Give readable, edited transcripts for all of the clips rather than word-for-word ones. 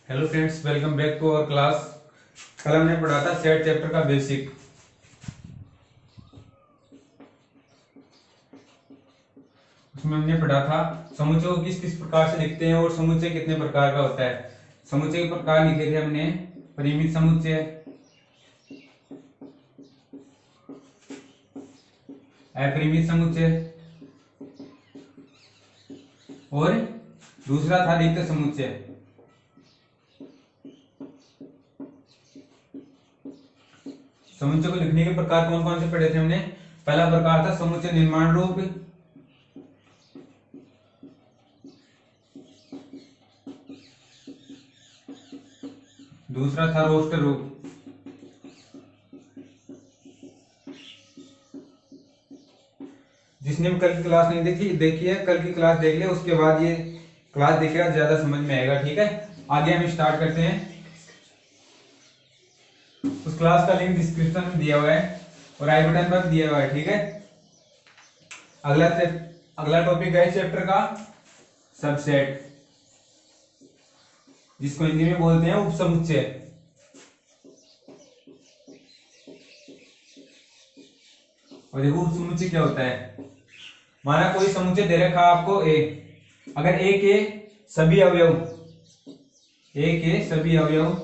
Hello friends, welcome back to our class. कल हमने पढ़ा था सेट चैप्टर का बेसिक। उसमें हमने पढ़ा था समुच्चय को किस किस प्रकार से लिखते हैं और समुच्चय कितने प्रकार का होता है। समुच्चय के प्रकार लिखे थे हमने: परिमित समुच्चय, अपरिमित समुच्चय और दूसरा था रिक्त समुच्चय। समुच्चय को लिखने के प्रकार कौन कौन से पढ़े थे हमने? पहला प्रकार था समुच्चय निर्माण रूप, दूसरा था रोस्टर रूप, जिसने भी कल की क्लास नहीं देखी है कल की क्लास देख ले, उसके बाद ये क्लास देखेगा ज्यादा समझ में आएगा। ठीक है, आगे हम स्टार्ट करते हैं। उस क्लास का लिंक डिस्क्रिप्शन में दिया हुआ है और आई बटन पर दिया हुआ है। ठीक है, अगला टॉपिक है चैप्टर का सबसेट, जिसको हिंदी में बोलते हैं उपसमुच्चय। और देखो उपसमुच्चय क्या होता है। माना कोई समुच्चय दे रखा आपको ए, अगर ए के सभी अवयव, ए के सभी अवयव,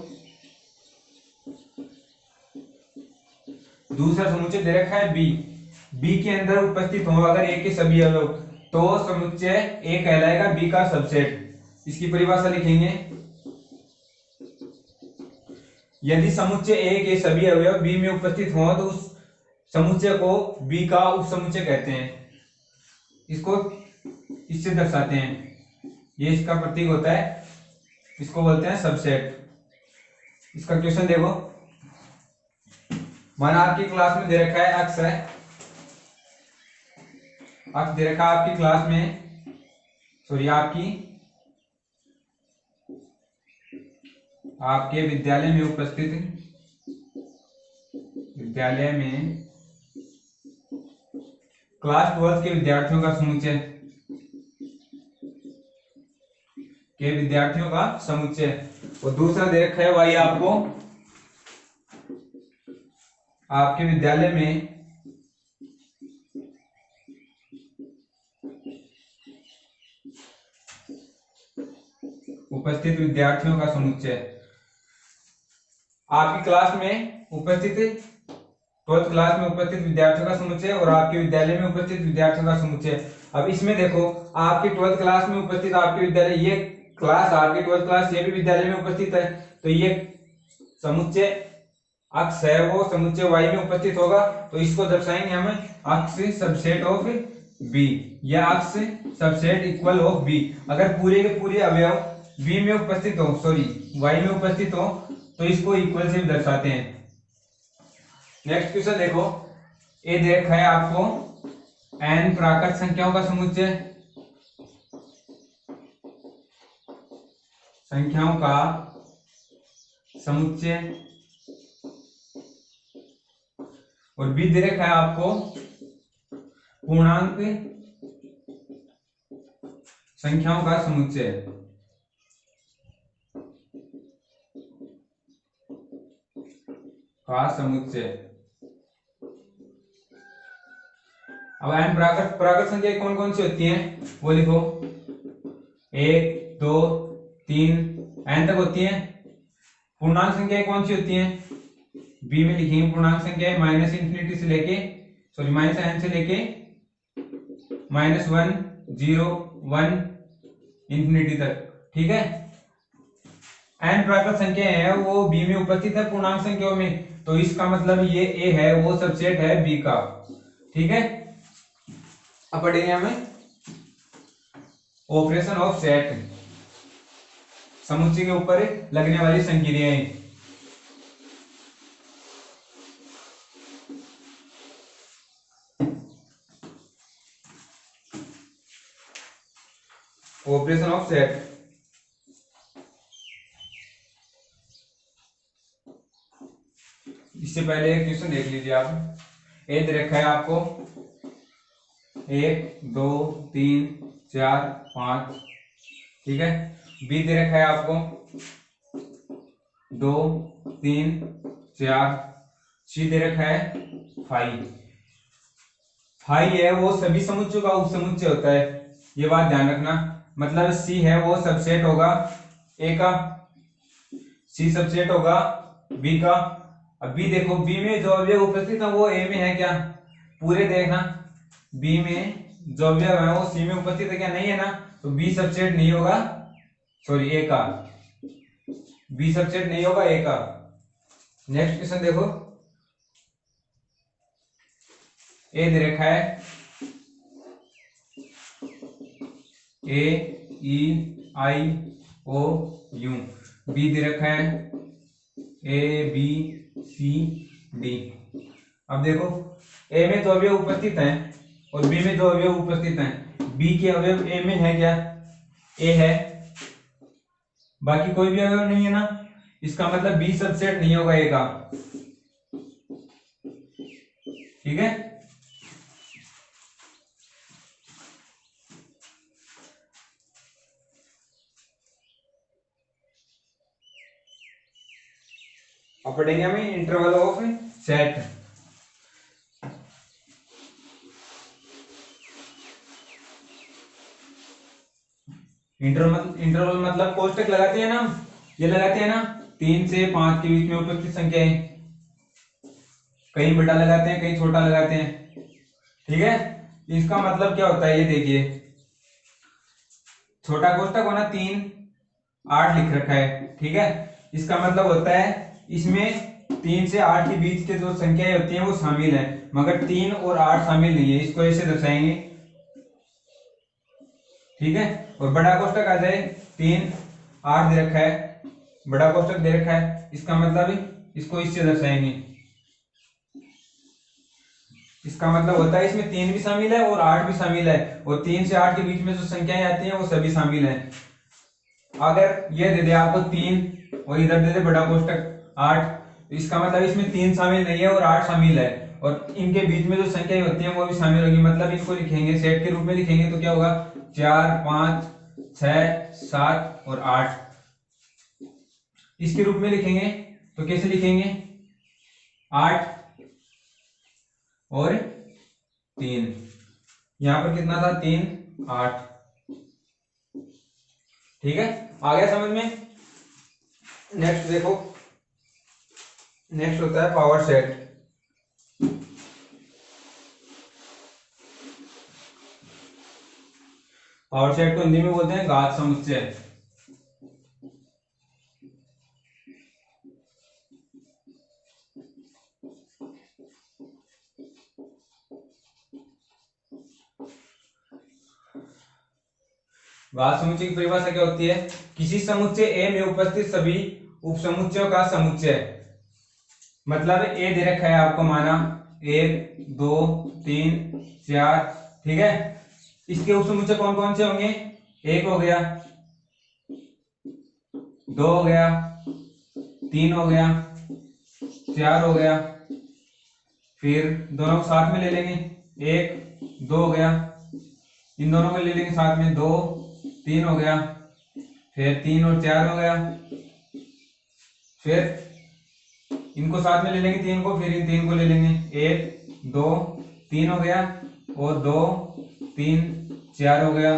दूसरा समुच्चय दे रखा है बी, बी के अंदर उपस्थित हो अगर ए के सभी अवयव, तो समुच्चय ए कहलाएगा बी का सबसेट। इसकी परिभाषा लिखेंगे: यदि समुच्चय ए के सभी अवयव बी में उपस्थित हो तो उस समुच्चय को बी का उपसमुच्चय कहते हैं। इसको इससे दर्शाते हैं, ये इसका प्रतीक होता है, इसको बोलते हैं सबसेट। इसका क्वेश्चन देखो। माना आपकी क्लास में दे रखा है अक्स है, अक्स दे रखा है आपकी क्लास में, सॉरी आपके विद्यालय में उपस्थित, विद्यालय में क्लास 12 के विद्यार्थियों का समुच्चय, के विद्यार्थियों का समुच्चय। और दूसरा दे रखा है वाई आपको, आपके विद्यालय में उपस्थित विद्यार्थियों का समुच्चय। आपकी क्लास में उपस्थित 12th क्लास में उपस्थित विद्यार्थियों का समुच्चय और आपके विद्यालय में उपस्थित विद्यार्थियों का समुच्चय। अब इसमें देखो, आपकी 12th क्लास में उपस्थित आपके विद्यालय, ये क्लास आपकी 12th क्लास ये भी विद्यालय में उपस्थित है, तो ये समुच्चय अक्स है वो समुच्चय वाई में उपस्थित होगा, तो इसको दर्शाएंगे हम अक्स सबसेट ऑफ बी, या अक्स सबसेट इक्वल ऑफ बी। अगर पूरे के पूरे अवयव बी में उपस्थित हो, सॉरी वाई में उपस्थित हो, तो इसको इक्वल से भी दर्शाते हैं। नेक्स्ट क्वेश्चन देखो। ए दे रखा है आपको n प्राकृत संख्याओं का समुच्चय, संख्याओं का समुच्चय, और बी दे रखा है आपको पूर्णांक संख्याओं का समुच्चय। अब n प्राकृत संख्या कौन कौन सी होती हैं वो लिखो। 1 2 3 n तक होती हैं। पूर्णांक संख्याएं कौन सी होती हैं? बी में लिखेंगे पूर्णांक संख्याएं माइनस इंफिनिटी से लेके, सॉरी माइनस n से लेके -1 0 1 इंफिनिटी तक। ठीक है, n प्राकृत संख्या है वो बी में उपस्थित है पूर्णांक संख्याओं में, तो इसका मतलब ये a है वो सबसेट है बी का। ठीक है, अब पढ़ेंगे हमें ऑपरेशन ऑफ सेट, समुच्चय के ऊपर लगने वाली संक्रियाएं। ऑपरेशन ऑफ सेट, इससे पहले एक क्वेश्चन देख लीजिए आप। ए दे रखा है आपको 1 2 3 4 5, ठीक है। बी दे रखा है आपको 2 3 4, सी दे रखा है 5। फाइव है वो सभी समुच्चयों का उपसमुच्चय होता है, ये बात ध्यान रखना। मतलब सी है वो सबसेट होगा ए का, सी सबसेट होगा बी का। अब बी देखो, बी में जो अवयव उपस्थित है वो ए में है क्या, पूरे देखना। बी में जो अवयव है वो सी में उपस्थित है क्या, नहीं है ना, तो बी सबसेट नहीं होगा, सॉरी ए का, बी सबसेट नहीं होगा ए का। नेक्स्ट क्वेश्चन देखो, ए दे रखा है ए ई आई ओ यू, बी दे रखा है ए बी सी डी। अब देखो, ए में जो अवयव उपस्थित हैं और बी में जो अवयव उपस्थित हैं, बी के अवयव ए में है क्या, ए है, बाकी कोई भी अवयव नहीं है ना, इसका मतलब बी सबसेट नहीं होगा ए का। ठीक है, अब पढ़ेंगे हमें इंटरवल ऑफ सेट। इंटरवल मतलब कोष्टक लगाते हैं ना, ये लगाते हैं ना, 3 से 5 के बीच में उपस्थित संख्याएं, कहीं बड़ा लगाते हैं कहीं छोटा लगाते हैं। ठीक है, इसका मतलब क्या होता है ये देखिए, छोटा कोष्टक होना 3 8 लिख रखा है। ठीक है, इसका मतलब होता है इसमें 3 से 8 के बीच के जो संख्याएं होती हैं वो शामिल है, मगर 3 और 8 शामिल नहीं है, इसको ऐसे दर्शाएंगे। ठीक है, और बड़ा कोष्टक आ जाए, 3 8 दे रखा है, बड़ा कोष्टक दे रखा है, इसका मतलब इसको इससे दर्शाएंगे। इसका मतलब होता है इसमें 3 भी शामिल है और 8 भी शामिल है, और 3 से 8 के बीच में जो संख्याएं आती हैं वो सभी शामिल है। अगर ये दे दे आपको 3 और इधर दे दे बड़ा कोष्टक 8, तो इसका मतलब इसमें 3 शामिल नहीं है और 8 शामिल है, और इनके बीच में जो संख्याएं होती हैं वो भी शामिल होगी। मतलब इसको लिखेंगे सेट के रूप में लिखेंगे तो क्या होगा, 4 5 6 7 और 8। इसके रूप में लिखेंगे तो कैसे लिखेंगे, 8 और 3, यहां पर कितना था 3 8। ठीक है, आ गया समझ में। नेक्स्ट देखो, नेक्स्ट होता है पावर सेट। पावर सेट को हिंदी में बोलते हैं घात समुच्चय। घात समुच्चय की परिभाषा क्या होती है, किसी समुच्चय ए में उपस्थित सभी उपसमुच्चयों का समुच्चय। मतलब ए दे रखा है आपको, माना 1 2 3 4। ठीक है, इसके उपसमुच्चय कौन कौन से होंगे, 1 हो गया, 2 हो गया, 3 हो गया, 4 हो गया, फिर दोनों को साथ में ले लेंगे, 1 2 हो गया, इन दोनों को ले लेंगे साथ में, 2 3 हो गया, फिर 3 और 4 हो गया, फिर इनको साथ में ले लेंगे 3 को, फिर इन 3 को ले लेंगे, 1 2 3 हो गया, और 2 3 4 हो गया।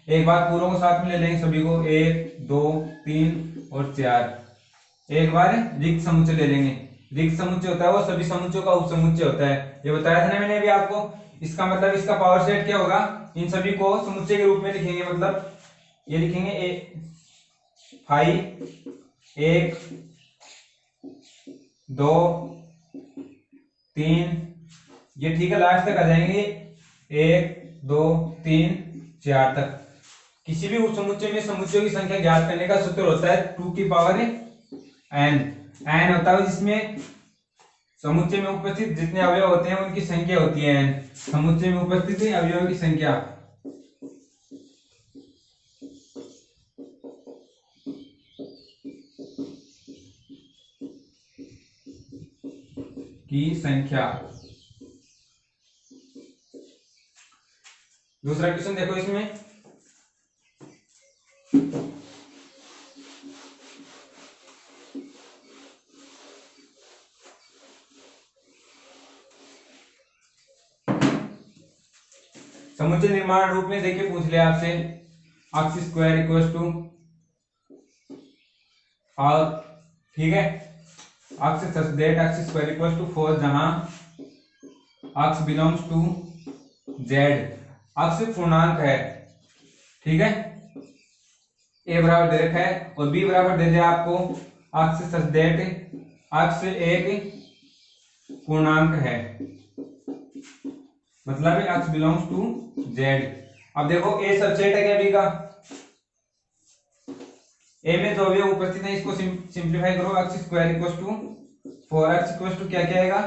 एक बार पूरों को साथ में ले लेंगे सभी को, 1 2 3 और 4। एक बार रिक्त समुच्चय ले लेंगे, रिक्त समुच्चय होता है वो सभी समुच्चयों का उपसमुच्चय होता है, ये बताया था ना मैंने अभी आपको। इसका मतलब इसका पावर सेट क्या होगा, इन सभी को समुच्चय के रूप में लिखेंगे। मतलब ये लिखेंगे ए 5 1 2 3, ये ठीक है, लास्ट तक आ जाएंगे 1 2 3 4 तक। किसी भी उपसमुच्चय में समुच्चयों की संख्या ज्ञात करने का सूत्र होता है 2 की पावर n। n होता है जिसमें समुच्चय में उपस्थित जितने अवयव होते हैं उनकी संख्या होती है n, समुच्चय में उपस्थित अवयवों की संख्या दूसरा क्वेश्चन देखो, इसमें समुच्चय निर्माण रूप में देखिए पूछ लिया आपसे, एक्स स्क्वायर इक्वल टू, और ठीक है x such that x square equal to 4 जहां x belongs to Z, x पूर्णांक है, ठीक है, ए बराबर दे रखा है और बी बराबर दे दिया आपको एक्स सच दैट एक्स एक पूर्णांक है, मतलब एक्स बिलोंग्स टू जेड। अब देखो ए सबसेट है क्या बी का, ए में जो अवयव उपस्थित है इसको सिंप्लीफाई करो, x square equal to 4x equal to क्या क्या आएगा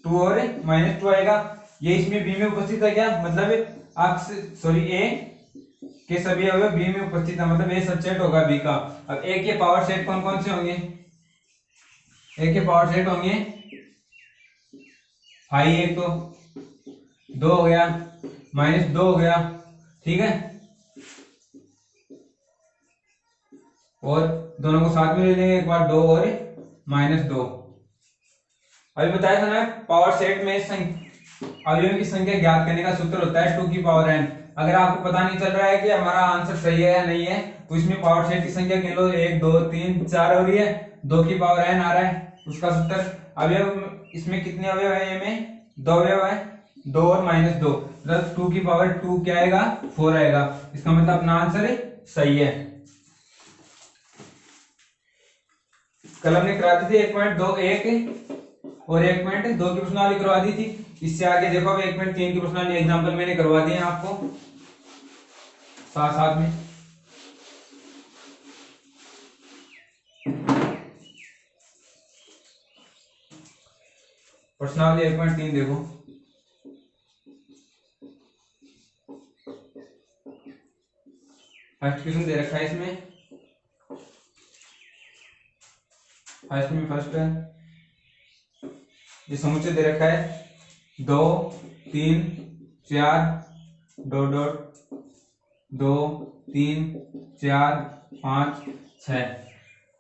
2 और -2 आएगा। ये इसमें बी में उपस्थित है क्या, मतलब ए के सभी अवयव बी में उपस्थित है, मतलब ए सबसेट होगा बी का। अब ए के पावर सेट कौन कौन से होंगे, ए के पावर सेट होंगे हाई, एक तो 2 हो गया, -2 हो गया, ठीक है, और दोनों को साथ में ले लेंगे एक बार, 2 और -2। अभी बताया था ना पावर सेट में अवयवों की संख्या ज्ञात करने का सूत्र होता है 2 की पावर n। अगर आपको पता नहीं चल रहा है कि हमारा आंसर सही है या नहीं है, तो इसमें पावर सेट की संख्या गिन लो, 1 2 3 4 हो रही है, 2 की पावर n आ रहा है, उसका सूत्र। अवयव इसमें कितने अवयव है, में 2 अवयव है, 2 और -2, मतलब 2 की पावर 2 क्या आएगा 4 आएगा, इसका मतलब अपना आंसर सही है। कल हमने करा दी थी 1.21 और 1.2 की प्रश्नावली करवा दी थी। इससे आगे देखो अब 1.3 की प्रश्नावली एग्जांपल मैंने करवा दिए हैं आपको साथ साथ में। प्रश्नावली 1.3 देखो, फर्स्ट क्वेश्चन दे रखा है इसमें, फर्स्ट है ये समुच्चय दे रखा है 2 3 4 डॉट डॉट 2 3 4 5 6।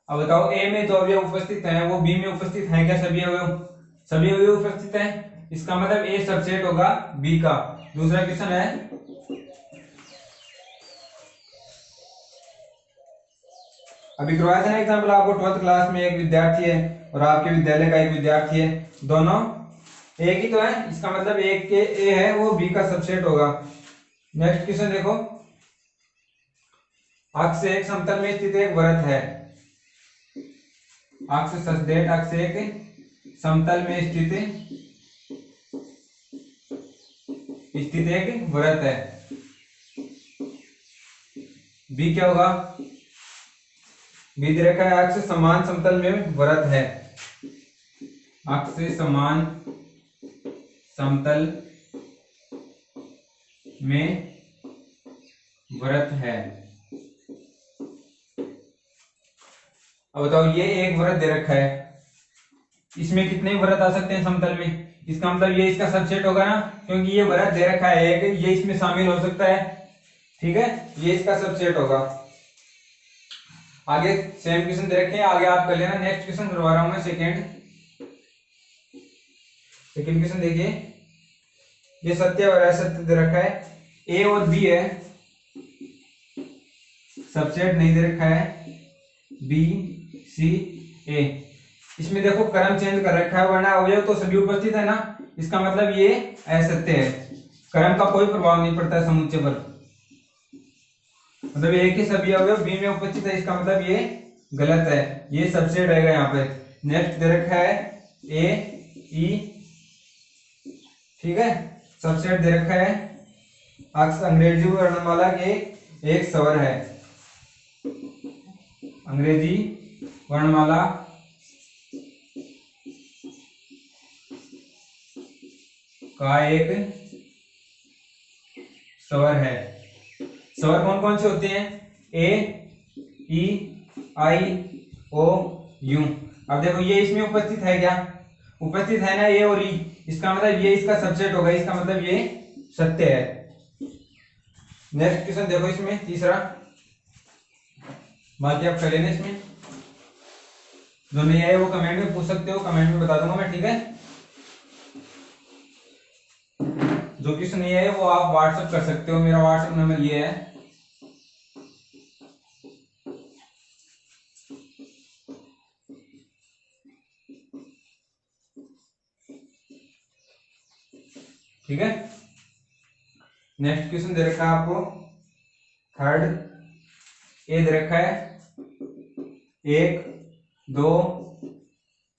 अब बताओ ए में जो अवयव उपस्थित है वो बी में उपस्थित है क्या, सभी अवयव, सभी अवयव उपस्थित है, इसका मतलब ए सबसेट होगा बी का। दूसरा क्वेश्चन है अभी करवाया था ना एग्जाम्पल आपको, 12th क्लास में एक विद्यार्थी है और आपके विद्यालय का एक विद्यार्थी है, दोनों एक ही तो है, इसका मतलब एक के ए है वो बी का सबसेट होगा। नेक्स्ट क्वेश्चन देखो, अक्ष एक समतल में स्थित एक वृत्त है, अक्ष सच दैट अक्ष एक समतल में स्थित एक वृत्त है, बी क्या होगा, बी दे रखा है अक्ष समान समतल में वृत्त है, अक्ष समान समतल में वृत्त है। अब बताओ ये एक वृत्त दे रखा है, इसमें कितने वृत्त आ सकते हैं समतल में, इसका मतलब ये इसका सबसेट होगा ना, क्योंकि ये वृत्त दे रखा है एक, ये इसमें शामिल हो सकता है, ठीक है, ये इसका सबसेट होगा। आगे सेम क्वेश्चन दे रखे हैं, आगे आप कर लेना। नेक्स्ट क्वेश्चन करवा रहा हूं मैं सेकंड क्वेश्चन देखिए, ये सत्य और असत्य दे रखा है, ए और बी है, सबसेट नहीं दे रखा है बी सी ए। इसमें देखो क्रम चेंज कर रखा है, वरना अवयव तो सभी उपस्थित है ना, इसका मतलब ये असत्य है, क्रम का कोई प्रभाव नहीं पड़ता है समुच्चय पर, मतलब ए के सभी अवयव बी में उपस्थित है, इसका मतलब ये गलत है, ये सबसेट रहेगा यहाँ पे। नेक्स्ट दे रखा है ए ई, ठीक है, सबसेट दे रखा है अक्ष अंग्रेजी वर्णमाला के एक स्वर है, अंग्रेजी वर्णमाला का एक स्वर है। स्वर कौन कौन से होते हैं, ए ई आई ओ यू। अब देखो ये इसमें उपस्थित है क्या, उपस्थित है ना ए और ई, इसका मतलब ये इसका सबसेट होगा, इसका मतलब ये सत्य है। नेक्स्ट क्वेश्चन देखो इसमें तीसरा, बाकी आप कर लेना, इसमें जो नहीं आए वो कमेंट में पूछ सकते हो, कमेंट में बता दूंगा मैं, ठीक है। जो क्वेश्चन नहीं है वो आप व्हाट्सएप कर सकते हो, मेरा व्हाट्सएप नंबर ये है। ठीक है, नेक्स्ट क्वेश्चन दे रखा है आपको थर्ड, ए दे रखा है 1 2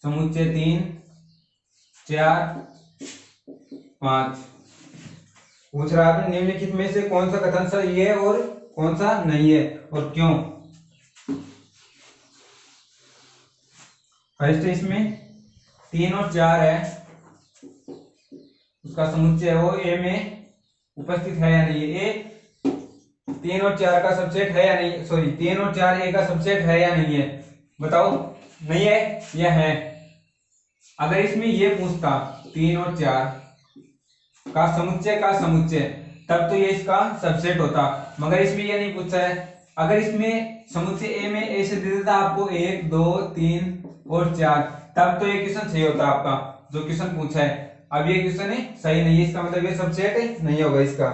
समुच्चय 3 4 5। पूछ रहा है निम्नलिखित में से कौन सा कथन सही है और कौन सा नहीं है और क्यों। फर्स्ट इसमें 3 और 4 है, उसका समुच्चय है वो ए में उपस्थित है या नहीं है। ए 3 और 4 का सबसेट है या नहीं, सॉरी 3 और 4 ए का सबसेट है या नहीं है, बताओ। नहीं है या है। अगर इसमें ये पूछता 3 और 4 का समुच्चय तब तो ये इसका सबसेट होता, मगर इसमें ये नहीं पूछा है। अगर इसमें समुच्चय ए में ए से दे देता आपको 1 2 3 और 4, तब तो ये क्वेश्चन सही होता आपका जो क्वेश्चन पूछा है। अब ये क्वेश्चन सही नहीं है, इसका मतलब ये सबसेट नहीं होगा इसका।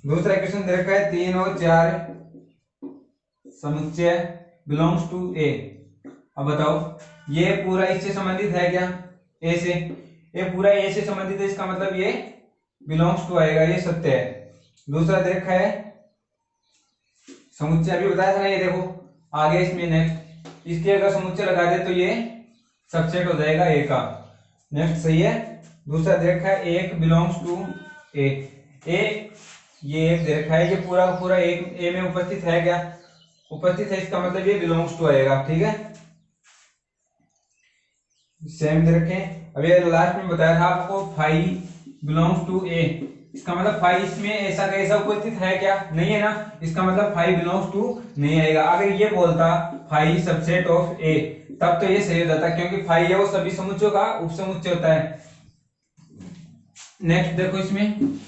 दूसरा क्वेश्चन दे रखा है 3 और 4 समुच्चय बिलोंग्स टू ए। अब बताओ ये पूरा इससे संबंधित है क्या, ए से। ये पूरा ए से संबंधित है, इसका मतलब ये बिलोंग्स टू आएगा, ये सत्य है। दूसरा दे रखा है समुच्चय, अभी बताया था ना, ये देखो आगे इसमें नेक्स्ट इसके अगर समुच्चय लगा दे तो ये सबसेट हो जाएगा ए का। नेक्स्ट सही है। दूसरा दे रखा है 1 बिलोंग्स टू ए। ये 1 दे रखा है, ये पूरा का पूरा एक ए में उपस्थित है क्या, उपस्थित है, इसका मतलब ये बिलोंग्स टू आएगा। ठीक है, सेम दे रखे। अभी लास्ट में बताया था आपको 5 बिलोंग्स टू ए, इसका मतलब 5 इसमें ऐसा कैसा उपस्थित है क्या, नहीं है ना, इसका मतलब 5 बिलोंग्स टू नहीं आएगा। अगर ये बोलता 5 सबसेट ऑफ ए, तब तो ये सही हो जाता, क्योंकि 5 है वो सभी समुच्चयों का उपसमुच्चय होता है। नेक्स्ट देखो इसमें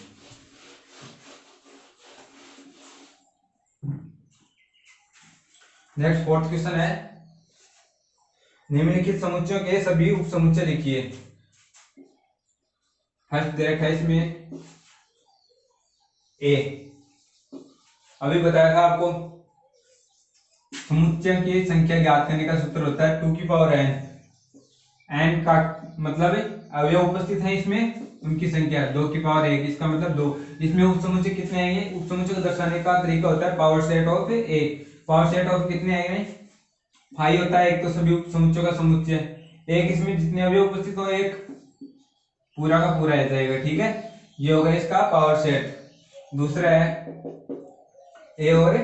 नेक्स्ट फोर्थ क्वेश्चन है निम्नलिखित समुच्चयों के सभी उपसमुच्चय लिखिए। फर्स्ट दे रखा है इसमें ए। अभी बताया था आपको समुच्चय की संख्या ज्ञात करने का सूत्र होता है 2 की पावर n। n का मतलब अवयव उपस्थित है इसमें, उनकी संख्या 2 की पावर 1, इसका मतलब 2। इसमें उपसमुच्चय कितने आएंगे, उपसमुच्चय को दर्शाने का तरीका होता है power set of A. Power set of कितने आएंगे, 5 होता है एक तो सभी समुच्चयों का समुच्चय, एक इसमें जितने अवयव उपस्थित हो एक पूरा का पूरा आ जाएगा। ठीक है, ये होगा इसका पावर सेट। दूसरा है ए और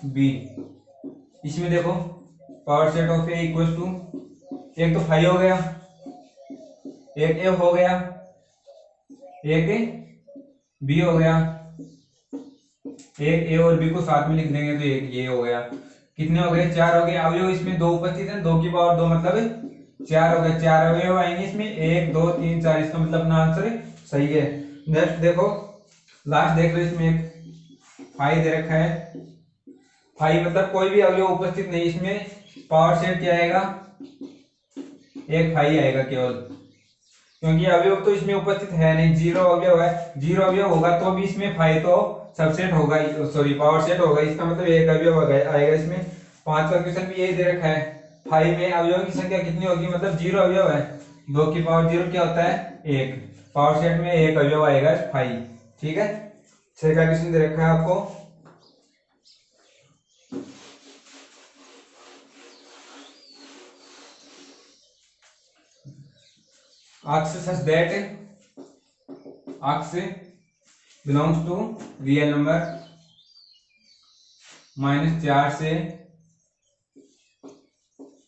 बी। इसमें देखो power set of A equal to, एक तो 5 हो गया, एक ए हो गया, एक बी हो गया, एक ए और बी को साथ में लिख देंगे तो एक ये हो गया। कितने हो गए, 4 हो गए। अवयव इसमें 2 उपस्थित है, 2 की पावर 2 मतलब 4 हो गए। 4 अवयव आएंगे इसमें, 1 2 3 4, इसका मतलब अपना आंसर सही है। नेक्स्ट देखो लास्ट देख लो, इसमें एक 5 दे रखा है। 5 मतलब कोई भी अवयव उपस्थित नहीं, इसमें पावर सेट क्या आएगा, एक 5 आएगा केवल, क्योंकि अवयव तो इसमें उपस्थित है नहीं, 0 अवयव है। 0 अवयव होगा तो भी इसमें 5 तो सबसेट होगा, सॉरी पावर सेट होगा, इसका मतलब एक अवयव आएगा इसमें। 5वां क्वेश्चन भी यही दे रखा है, 5 में अवयव की संख्या कितनी होगी, मतलब 0 अवयव है, 2 की पावर 0 क्या होता है 1, पावर सेट में एक अवयव आएगा 5। ठीक है, 6 का क्वेश्चन दे रखा है आपको, ask such that ask belongs to real number -4 से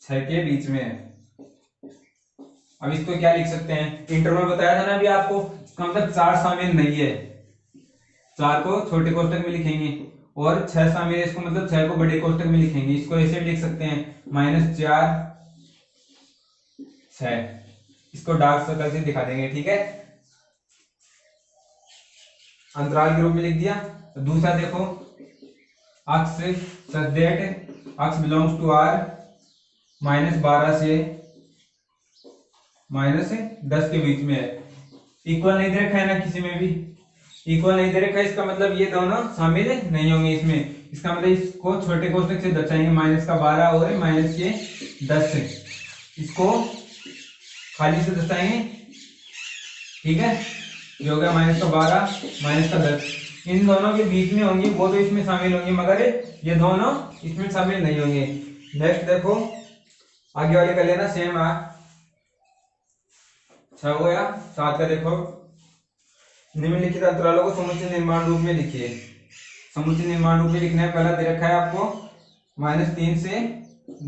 6 के बीच में है। अब इसको क्या लिख सकते हैं, इंटरवल बताया था ना अभी आपको, इसका मतलब 4 शामिल नहीं है, 4 को छोटे कोष्टक में लिखेंगे और 6 शामिल है, इसको मतलब 6 को बड़े कोष्टक में लिखेंगे। इसको ऐसे भी लिख सकते हैं -4 6, इसको डार्क सर्कल से दिखा देंगे। ठीक है, अंतराल के रूप में लिख दिया। दूसरा देखो अक्ष सच दैट अक्ष बिलोंग्स टू आर -12 से -10 के बीच में है। इक्वल नहीं दे रखा है ना किसी में भी, इक्वल नहीं दे रखा है, इसका मतलब ये दोनों शामिल नहीं होंगे इसमें। इसका मतलब इसको छोटे कोष्ठक से दर्शाएंगे, माइनस का 12 और माइनस के 10 से, इसको खाली से दर्शाएंगे। ठीक है, ये हो गया माइनस का 12 माइनस का 10, इन दोनों के बीच में होंगी वो तो इसमें शामिल होंगी, मगर ये दोनों इसमें शामिल नहीं होंगे। नेक्स्ट देखो आगे वाले कर लेना सेम। 6 हो गया। 7 का देखो, निम्नलिखित अंतरालों को समुच्चय निर्माण रूप में लिखिए। समुच्चय निर्माण रूप में लिखना है, पहला दे रखा है आपको -3 से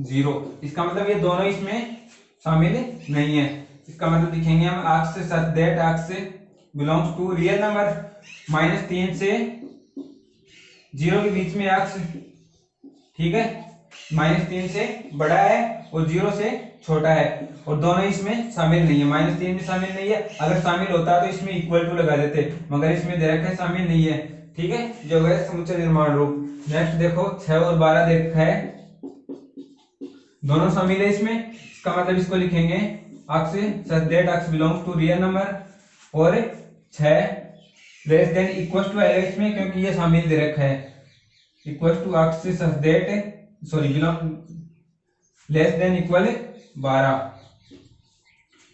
0, इसका मतलब ये दोनों इसमें शामिल नहीं है। इसका मतलब लिखेंगे हम आर्क्स से such that x belongs to real number. -3 से 0 के बीच में आर्क्स, ठीक है, -3 से बड़ा है और 0 से छोटा है, और दोनों इसमें शामिल नहीं है। -3 में शामिल नहीं है, अगर शामिल होता तो इसमें इक्वल टू लगा देते, मगर इसमें दे रखा है शामिल नहीं है। ठीक है, जो है समुच्चय निर्माण रूप। नेक्स्ट देखो 6 और 12 दे रखा है, दोनों शामिल है इसमें, इसका मतलब इसको लिखेंगे x such that x belongs to real number, और 6 लेस देन इक्वल टू आएगा इसमें क्योंकि ये शामिल दे रखा है, equal to x such that sorry belong less than equal 12।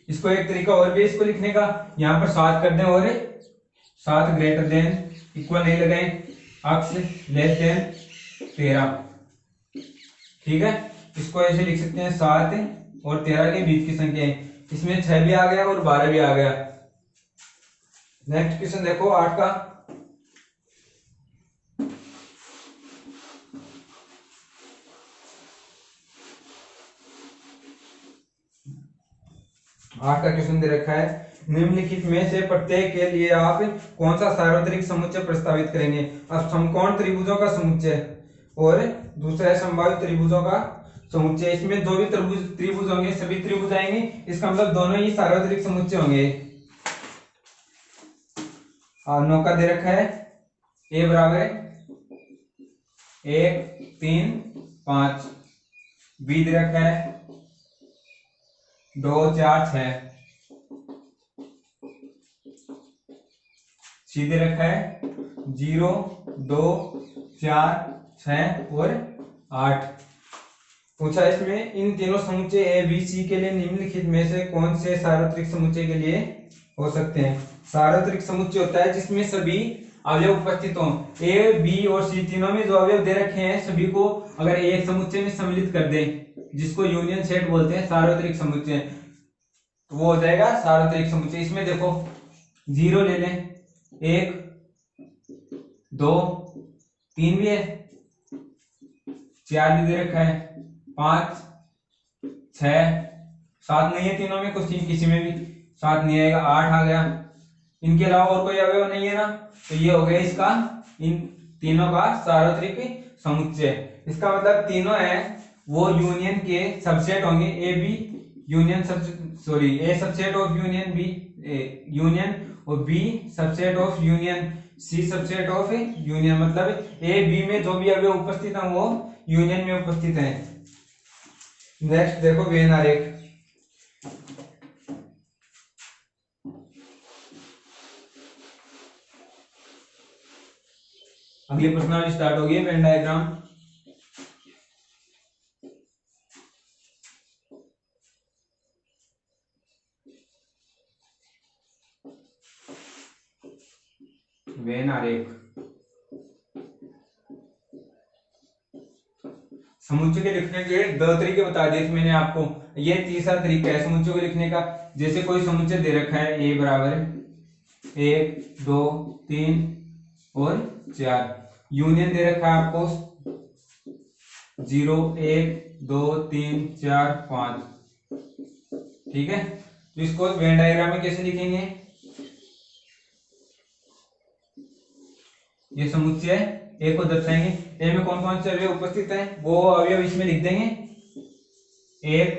इसको एक तरीका और भी इसको लिखने का, यहाँ पर 7 कर दें और 7 ग्रेटर देन इक्वल नहीं लगाएं, अक्स लेस देन 13। ठीक है, इसको ऐसे लिख सकते हैं 7 और 13 के बीच की संख्या है, इसमें 6 भी आ गया और 12 भी आ गया। नेक्स्ट क्वेश्चन देखो 8 का। 8 का क्वेश्चन दे रखा है, निम्नलिखित में से प्रत्येक के लिए आप कौन सा सार्वत्रिक समुच्चय प्रस्तावित करेंगे। अब समकोण त्रिभुजों का समुच्चय और दूसरा है संभावित त्रिभुजों का समुच्चय। इसमें जो भी त्रिभुज होंगे सभी त्रिभुज आएंगे, इसका मतलब दोनों ही सार्वत्रिक समुच्चय होंगे। और 9 का दे रखा है, ए बराबर 1 3 5, बी दे रखा है 2 4 6, सी दे रखा है 0 2 4 6 और 8। पूछा इसमें इन तीनों समुच्चय ए बी सी के लिए निम्नलिखित में से कौन से सार्वत्रिक समुच्चय के लिए हो सकते हैं। सार्वत्रिक समुच्चय होता है जिसमें सभी अवयव उपस्थित हों। ए बी और सी तीनों में जो अवयव दे रखे हैं सभी को अगर एक समुच्चय में सम्मिलित कर दें, जिसको यूनियन सेट बोलते हैं, सार्वत्रिक समुच्चय, तो वो हो जाएगा सार्वत्रिक समुच्चय। इसमें देखो 0 ले लें, 1 2 3 भी है, 4 भी दे रखा है, 5 6 7 नहीं है, तीनों में कुछ किसी में भी 7 नहीं आएगा, 8 आ गया। इनके अलावा और कोई अवयव नहीं है ना, तो ये हो गया इसका इन तीनों का सार्वत्रिक समुच्चय। इसका मतलब तीनों है वो यूनियन के सबसेट होंगे, A B union sorry A subset of union B union, और B subset of union, C subset of union, मतलब ए बी में जो भी अवयव उपस्थित है वो यूनियन में उपस्थित है। नेक्स्ट देखो वेन आरेख। अगली प्रश्नावली स्टार्ट होगी, वेन डायग्राम। वेन आरेख समुच्चय के लिखने के 2 तरीके बता दिए थे मैंने आपको, ये तीसरा तरीका है समुच्चय को लिखने का। जैसे कोई समुच्चय दे रखा है ए बराबर 1 2 3 और 4, यूनियन दे रखा है आपको 0 1 2 3 4 5, ठीक है। तो इसको वेन डायग्राम में कैसे लिखेंगे, ये समुच्चय ए को दर्शाएंगे, ए में कौन कौन से अवयव उपस्थित है वो अवयव इसमें लिख देंगे 1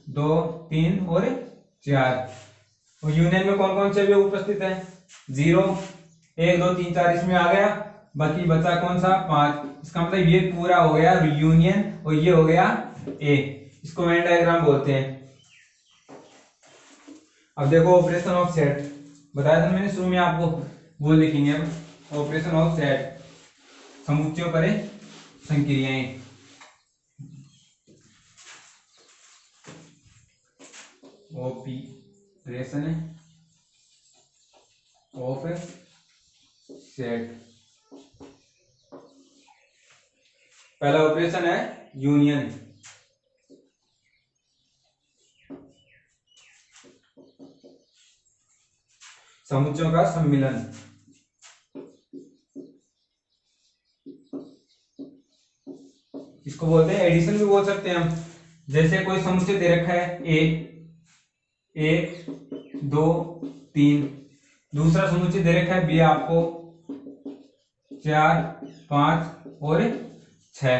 2 3 और 4, और यूनियन में कौन कौन से अवयव उपस्थित है 0 1 2 3 4 इसमें आ गया, बाकी बचा कौन सा 5। इसका मतलब ये पूरा हो गया यूनियन और ये हो गया ए, इसको वेन डायग्राम बोलते हैं। अब देखो ऑपरेशन ऑफ सेट बताया था मैंने शुरू में आपको, वो लिखेंगे हम ऑपरेशन ऑफ सेट, समुच्चयों पर संक्रियाएं। Operation of set. पहला ऑपरेशन है यूनियन। समुच्चयों का सम्मिलन। इसको बोलते हैं एडिशन भी बोल सकते हैं हम। जैसे कोई समुच्चय दे रखा है ए, 1 2 3, दूसरा समुच्चय दे रखा है बी आपको 4 5 और 6।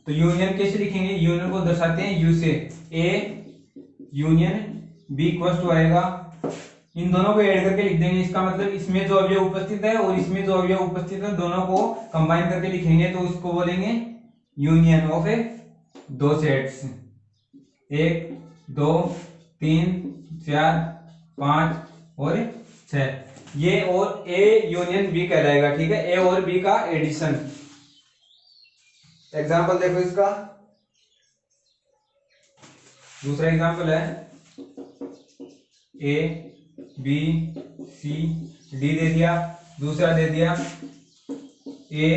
तो यूनियन कैसे लिखेंगे? यूनियन को दर्शाते हैं यू से। A union B equal to आएगा, इन दोनों को ऐड करके लिख देंगे। इसका मतलब इसमें जो अवयव उपस्थित है और इसमें जो अवयव उपस्थित है दोनों को कंबाइन करके लिखेंगे तो उसको बोलेंगे यूनियन ऑफ ए दो सेट्स, 1 2 3 4 5 और 6। ये और ए यूनियन बी कहलाएगा। ठीक है, ए और बी का एडिशन। एग्जाम्पल देखो इसका, दूसरा एग्जाम्पल है ए बी सी डी दे दिया, दूसरा दे दिया ए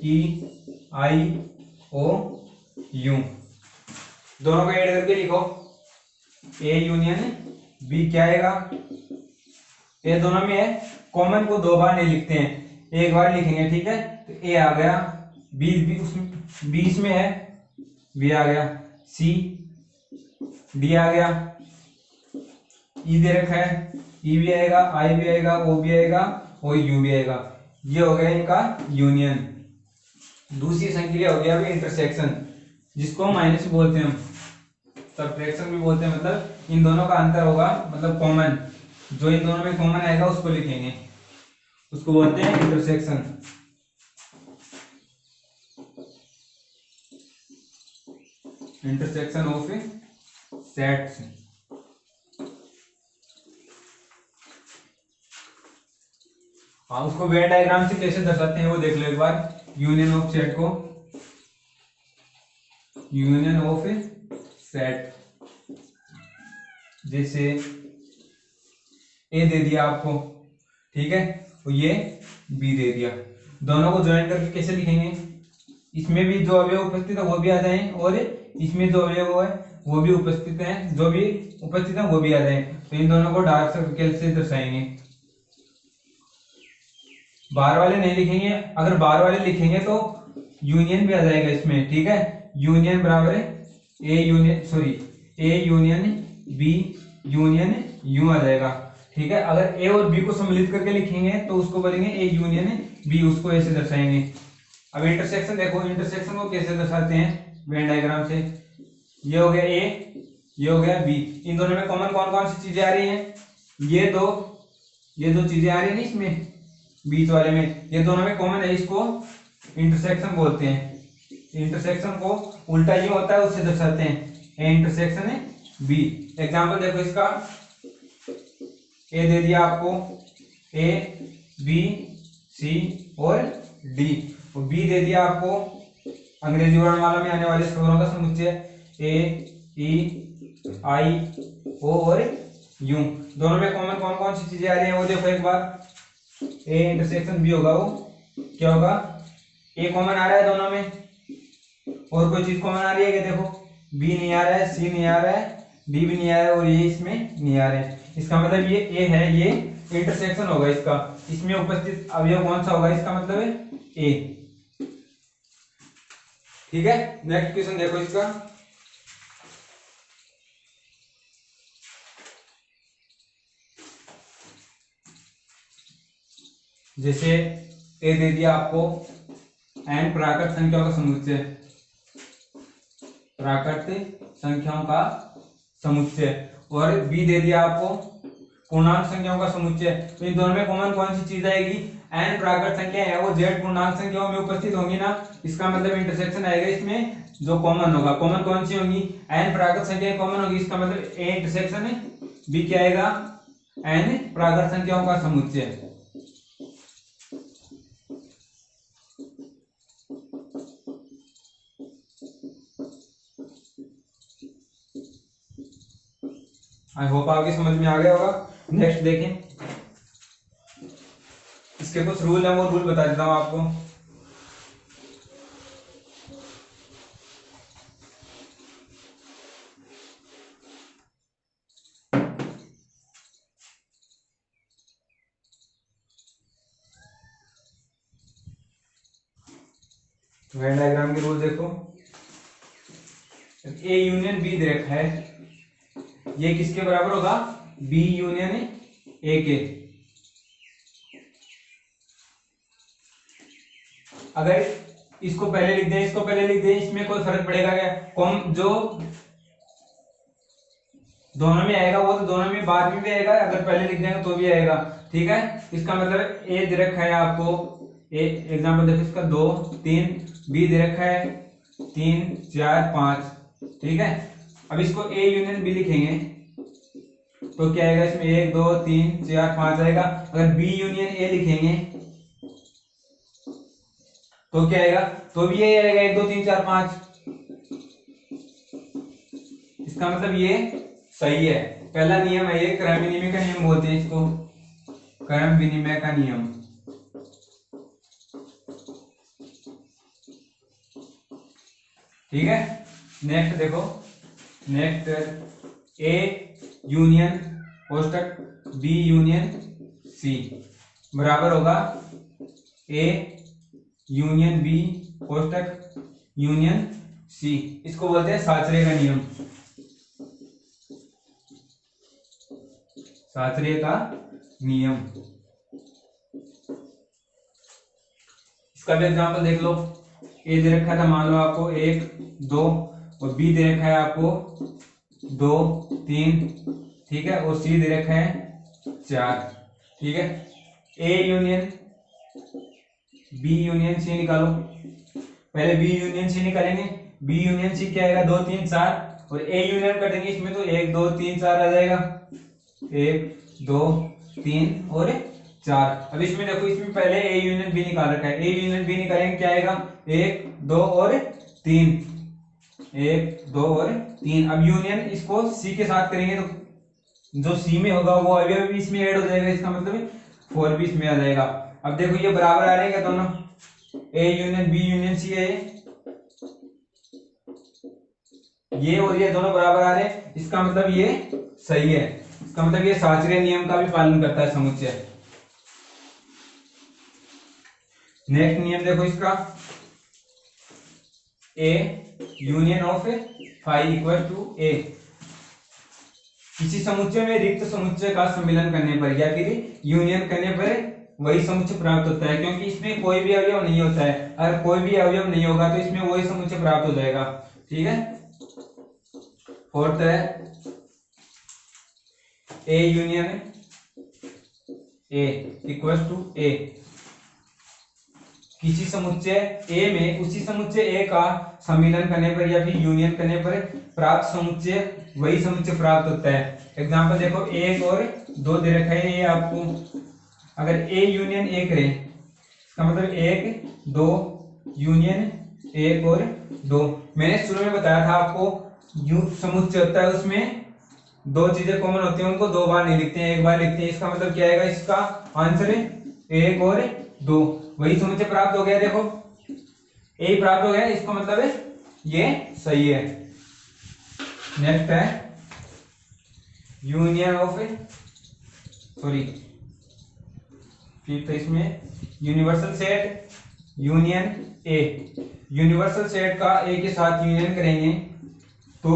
ई आई ओ यू। दोनों को ऐड करके लिखो, ए यूनियन बी क्या आएगा? ये दोनों में है, कॉमन को दो बार नहीं लिखते हैं, एक बार लिखेंगे। ठीक है, तो ए आ गया, बी उसमें बीच में है, बी आ गया, सी डी आ गया, ई दे रखा है, ई भी आएगा, आई भी आएगा, ओ भी आएगा और यू भी आएगा। ये हो गया इनका यूनियन। दूसरी संक्रिया हो गया अभी इंटरसेक्शन, जिसको माइनस बोलते हैं हम, सब्ट्रैक्शन भी बोलते हैं। मतलब इन दोनों का अंतर होगा, मतलब कॉमन, जो इन दोनों में कॉमन आएगा उसको लिखेंगे, उसको बोलते हैं इंटरसेक्शन। Intersection of sets. हाँ, उसको वेन डायग्राम से कैसे दर्शाते हैं वो देख लो एक बार। यूनियन ऑफ सेट को, यूनियन ऑफ सेट, जैसे ए दे दिया आपको, ठीक है, और ये बी दे दिया, दोनों को ज्वाइन करके कैसे लिखेंगे? इसमें भी जो अवयव उपस्थित है वो भी आ जाए और इसमें जो अवयव है वो भी उपस्थित है, जो भी उपस्थित है वो भी आ जाए। तो इन दोनों को डार्क सर्कल से दर्शाएंगे। बार वाले नहीं लिखेंगे, अगर बार वाले लिखेंगे तो यूनियन भी आ जाएगा इसमें। ठीक है, यूनियन बराबर है A union B union U आ जाएगा। ठीक है, अगर ए और बी को सम्मिलित करके लिखेंगे तो उसको बोलेंगे ए यूनियन बी, उसको ऐसे दर्शाएंगे। अब इंटरसेक्शन देखो, इंटरसेक्शन को कैसे दर्शाते हैं वेन डायग्राम से। ये हो गया ए, ये हो गया बी, इन दोनों में कॉमन कौन कौन सी चीजें आ रही हैं? ये दो चीजें आ रही है ना इसमें, बीच वाले में, ये दोनों में कॉमन है, इसको इंटरसेक्शन बोलते हैं। इंटरसेक्शन को उल्टा ये होता है उससे दर्शाते हैं, ए इंटरसेक्शन है बी। एग्जांपल देखो इसका, ए दे दिया आपको, ए बी सी और डी, और बी दे दिया आपको अंग्रेजी वर्णमाला में आने वाले स्वरों का समुच्चय ए ई आई ओ और यू। दोनों में कॉमन कौन कौन सी चीजें आ रही हैं वो देखो एक बार। ए इंटरसेक्शन बी होगा, वो क्या होगा? ए कॉमन आ रहा है दोनों में, और कोई चीज कॉमन आ रही है क्या? देखो, बी नहीं आ रहा है, सी नहीं आ रहा है, डी भी नहीं आ रहा है और ये इसमें नहीं आ रहे हैं। इसका मतलब ये ए है, ये इंटरसेक्शन होगा इसका। इसमें उपस्थित अवयव कौन सा होगा? इसका मतलब है ए। ठीक है, नेक्स्ट क्वेश्चन देखो इसका, जैसे ए दे दिया आपको एन प्राकृत संख्याओं का समुच्चय, प्राकृत संख्याओं का समुच्चय, और बी दे दिया आपको पूर्णांक संख्याओं का समुच्चय। तो इन दोनों में कॉमन कौन सी चीज आएगी? एन प्राकृत संख्या है वो जेड पूर्णांक संख्याओं में उपस्थित होंगी ना, इसका मतलब इंटरसेक्शन आएगा इसमें। जो कॉमन होगा, कॉमन कौन सी होंगी? एन प्राकृत संख्या कॉमन होगी, इसका मतलब ए इंटरसेक्शन है बी क्या आएगा? n प्राकृत संख्याओं का समुच्चय। आई होप आपकी समझ में आ गया होगा। नेक्स्ट देखें, इसके कुछ रूल है, वो रूल बता देता हूं आपको। वेन डायग्राम के रूल देखो, ए यूनियन बी दे रखा है, ये किसके बराबर होगा, बी यूनियन ए के। अगर इसको पहले लिख दें, इसको पहले लिख दें, इसमें कोई फर्क पड़ेगा क्या? कॉम जो दोनों में आएगा वो तो दोनों में बाद में भी आएगा, अगर पहले लिख देंगे तो भी आएगा। ठीक है, इसका मतलब ए दे रखा है आपको, ए एग्जांपल देखो इसका 2 3, बी दे रखा है 3 4 5। ठीक है, अब इसको ए यूनियन बी लिखेंगे तो क्या आएगा, इसमें 1 2 3 4 5 आएगा। अगर बी यूनियन ए लिखेंगे तो क्या आएगा, तो भी ये आएगा 1 2 3 4 5। इसका मतलब ये सही है। पहला नियम है ये, क्रम विनिमय का नियम बोलते हैं इसको, क्रम विनिमय का नियम। ठीक है, नेक्स्ट देखो, नेक्स्ट ए यूनियन कोष्टक बी यूनियन सी बराबर होगा ए यूनियन बी कोष्टक यूनियन सी। इसको बोलते हैं साचरे का नियम, साचरे का नियम। इसका भी एग्जांपल देख लो, ए दे रखा था मान लो आपको 1 2, और बी दे रखा है आपको 2 3। ठीक है, और सी दे रखा है 4। ठीक है, A union B union C निकालो। पहले बी यूनियन सी निकालेंगे, बी यूनियन सी क्या आएगा, 2 3 4, और ए यूनियन कटेंगे इसमें तो 1 2 3 4 आ जाएगा, 1 2 3 और 4। अब इसमें देखो, इसमें पहले ए यूनियन बी निकाल रखा है, ए यूनियन बी निकालेंगे क्या आएगा, 1 2 और 3, 1 2 और 3। अब यूनियन इसको सी के साथ करेंगे तो जो सी में होगा वो अवयव भी इसमें ऐड हो जाएगा, इसका मतलब 4 भी इसमें आ जाएगा। अब देखो ये बराबर आ रहे हैं क्या दोनों, A union B union C है, ये और ये दोनों बराबर आ रहे हैं, इसका मतलब ये सही है। इसका मतलब ये साचरे नियम का भी पालन करता है समुच्चय। नेक्स्ट नियम देखो इसका, A union of phi equal to A. किसी समुच्चय में रिक्त समुच्चय का सम्मिलन करने पर या फिर यूनियन करने पर वही समुच्चय प्राप्त होता है, क्योंकि इसमें कोई भी अवयव नहीं होता है। अगर कोई भी अवयव नहीं होगा तो इसमें वही समुच्चय प्राप्त हो जाएगा। ठीक है, फोर्थ है A union A equal to A. किसी समुच्चय ए में उसी समुच्चय ए का सम्मिलन करने पर या फिर यूनियन करने पर प्राप्त समुच्चय वही समुच्चय प्राप्त होता है। एग्जांपल देखो, 1 और 2 दे रखा है ये आपको, अगर ए यूनियन ए करें इसका मतलब 1 2 यूनियन 1 और 2। मैंने शुरू में बताया था आपको, समुच्चय होता है उसमें दो चीजें कॉमन होती हैं, उनको 2 बार नहीं लिखते हैं, 1 बार लिखते हैं। इसका मतलब क्या आएगा, इसका आंसर 1 और 2 वही समुच्चय प्राप्त हो गया। देखो ए प्राप्त हो गया, इसका मतलब है ये सही है। नेक्स्ट है यूनियन ऑफ फिफ्थ इसमें universal set union A. Universal set का ए के साथ यूनियन करेंगे तो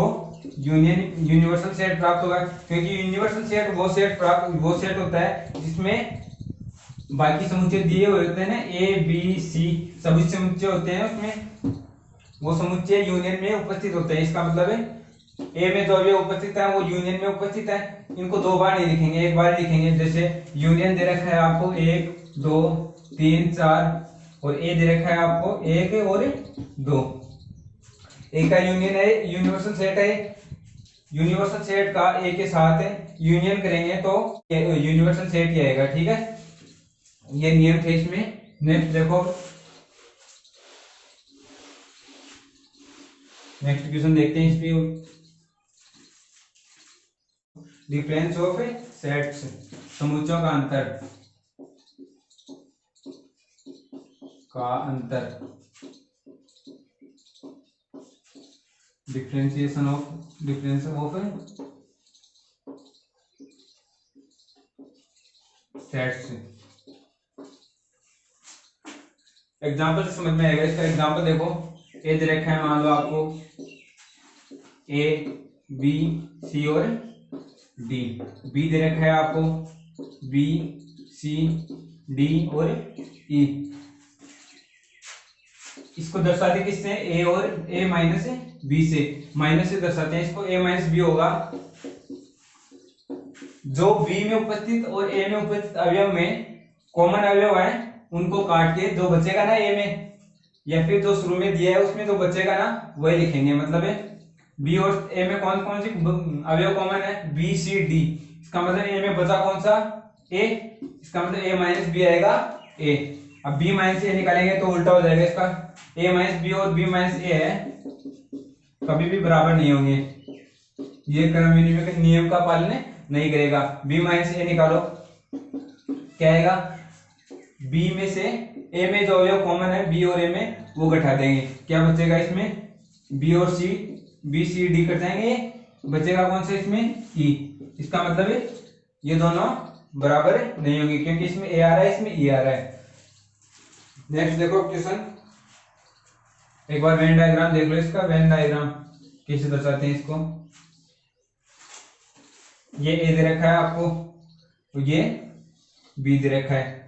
यूनिवर्सल सेट प्राप्त होगा, क्योंकि यूनिवर्सल सेट वो सेट होता है जिसमें बाकी समुच्चय दिए हुए होते हैं ना, ए बी सी सभी समुच्चय होते हैं, उसमें वो समुच्चय यूनियन में उपस्थित होते हैं। इसका मतलब है ए में जो अवयव उपस्थित है वो यूनियन में उपस्थित है। इनको 2 बार नहीं लिखेंगे, 1 बार लिखेंगे। जैसे यूनियन दे रखा है आपको 1 2 3 4 और ए दे रखा है आपको 1 और 2। ए का यूनियन है, यूनिवर्सल सेट है, यूनिवर्सल सेट का ए के साथ यूनियन करेंगे तो यूनिवर्सल सेट ही आएगा, ठीक है। ये नियम थे इसमें। नेक्स्ट देखो, नेक्स्ट क्वेश्चन देखते हैं इसमें। डिफरेंस ऑफ सेट्स, समुच्चयों का अंतर, डिफरेंस ऑफ सेट्स। एग्जांपल से समझ में आएगा। इसका एग्जांपल देखो, ए दे रखा है मान लो आपको ए बी सी और डी, बी दे रखा है आपको बी सी डी और ई। इसको दर्शाते किससे, ए और ए माइनस बी से, माइनस से दर्शाते हैं इसको। ए माइनस बी होगा, जो बी में उपस्थित और ए में उपस्थित अवयव में कॉमन अवयव है उनको काट के जो बचेगा ना ए में, या फिर जो शुरू में दिया है उसमें जो बचेगा ना वही लिखेंगे। मतलब है बी और ए में कौन कौन सी अवयव कॉमन है, बी सी डी। इसका मतलब ए में बचा कौन सा, ए। इसका मतलब ए माइनस बी आएगा ए। अब बी माइनस ए निकालेंगे तो उल्टा हो जाएगा इसका, ए माइनस बी और बी माइनस ए है कभी भी बराबर नहीं होंगे। ये क्रम विनिमय के नियम का पालन नहीं करेगा। बी माइनस ए निकालो, क्या आएगा, बी में से ए में जो अवयव कॉमन है बी और ए में वो घटा देंगे, क्या बचेगा इसमें, बी और सी, बी सी डी कट जाएंगे, बचेगा कौन सा इसमें ई। इसका मतलब है ये दोनों बराबर नहीं होंगे क्योंकि इसमें ए आ रहा है इसमें ई आ रहा है। नेक्स्ट देखो क्वेश्चन, एक बार वेन डायग्राम देख लो इसका। वेन डायग्राम कैसे दर्शाते हैं इसको, ये ए दे रखा है आपको तो ये बी दे रखा है।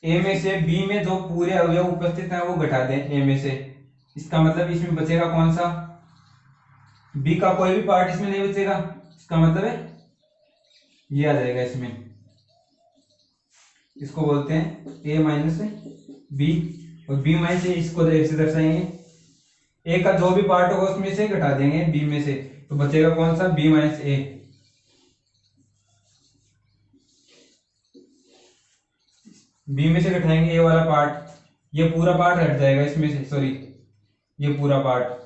ए में से बी में जो पूरे अवयव उपस्थित हैं वो घटा दें ए में से। इसका मतलब इसमें बचेगा कौन सा, बी का कोई भी पार्ट इसमें नहीं बचेगा। इसका मतलब है ये आ जाएगा इसमें, इसको बोलते हैं ए माइनस बी, और बी माइनस ए इसको ऐसे दर्शाएंगे, ए का जो भी पार्ट होगा उसमें से घटा देंगे बी में से, तो बचेगा कौन सा, बी माइनस ए। बी में से घटाएंगे ए वाला पार्ट, ये पूरा पार्ट हट जाएगा इसमें से, सॉरी ये पूरा पार्ट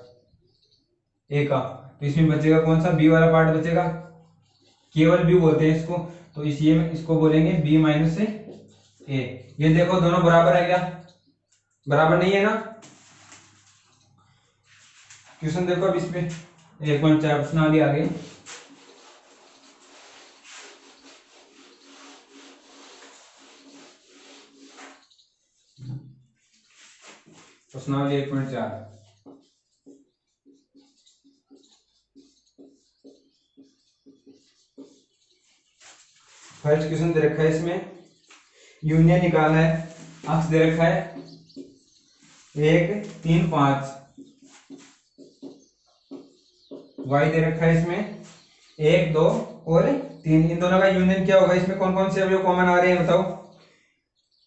ए का, तो इसमें बचेगा कौन सा, बी वाला पार्ट बचेगा। केवल बी बोलते हैं इसको, तो इसको बोलेंगे बी माइनस ए। ये देखो दोनों बराबर है क्या, बराबर नहीं है ना। क्वेश्चन देखो अब इसमें 1.4 प्रश्न आगे प्रश्नावली 1.4। फर्स्ट क्वेश्चन दे रखा है इसमें यूनियन निकालना है, अक्ष दे रखा है 1 3 5, वाई दे रखा है इसमें 1 2 और 3। इन दोनों का यूनियन क्या होगा, इसमें कौन कौन से अवयव कॉमन आ रहे हैं बताओ,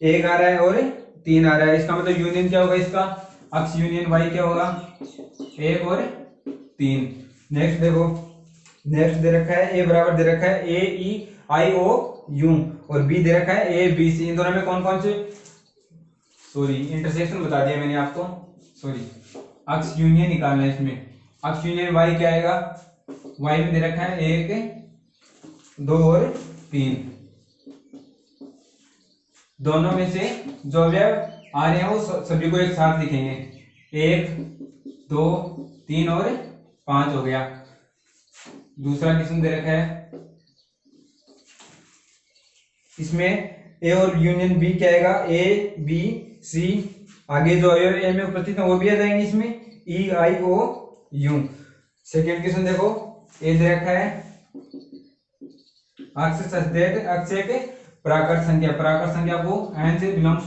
1 आ रहा है और 3 आ रहा है। इसका मतलब यूनियन क्या होगा इसका, अक्ष यूनियन वाई क्या होगा, 1 और 3। नेक्स्ट देखो, नेक्स्ट दे रखा है ए बराबर दे रखा है ए ई आई ओ यू, और बी दे रखा है ए बी सी। इन दोनों में कौन कौन से, सॉरी इंटरसेक्शन बता दिया मैंने आपको, सॉरी अक्ष यूनियन निकालना है इसमें। अक्ष यूनियन वाई क्या आएगा, वाई में दे रखा है 1 2 और 3। दोनों में से जो अवयव आ रहे हैं वो सभी को एक साथ लिखेंगे, 1 2 3 और 5 हो गया। दूसरा क्वेश्चन दे रखा है इसमें ए और यूनियन बी क्या आएगा, ए बी सी, आगे जो अवयव ए में उपस्थित है वो भी आ जाएंगे इसमें, ई आई ओ यू। सेकेंड क्वेश्चन देखो, ए दे रखा है अक्ष सचदेश, अक्ष एक प्राकृत संख्या, प्राकृत संख्या को एन से बिलोंग्स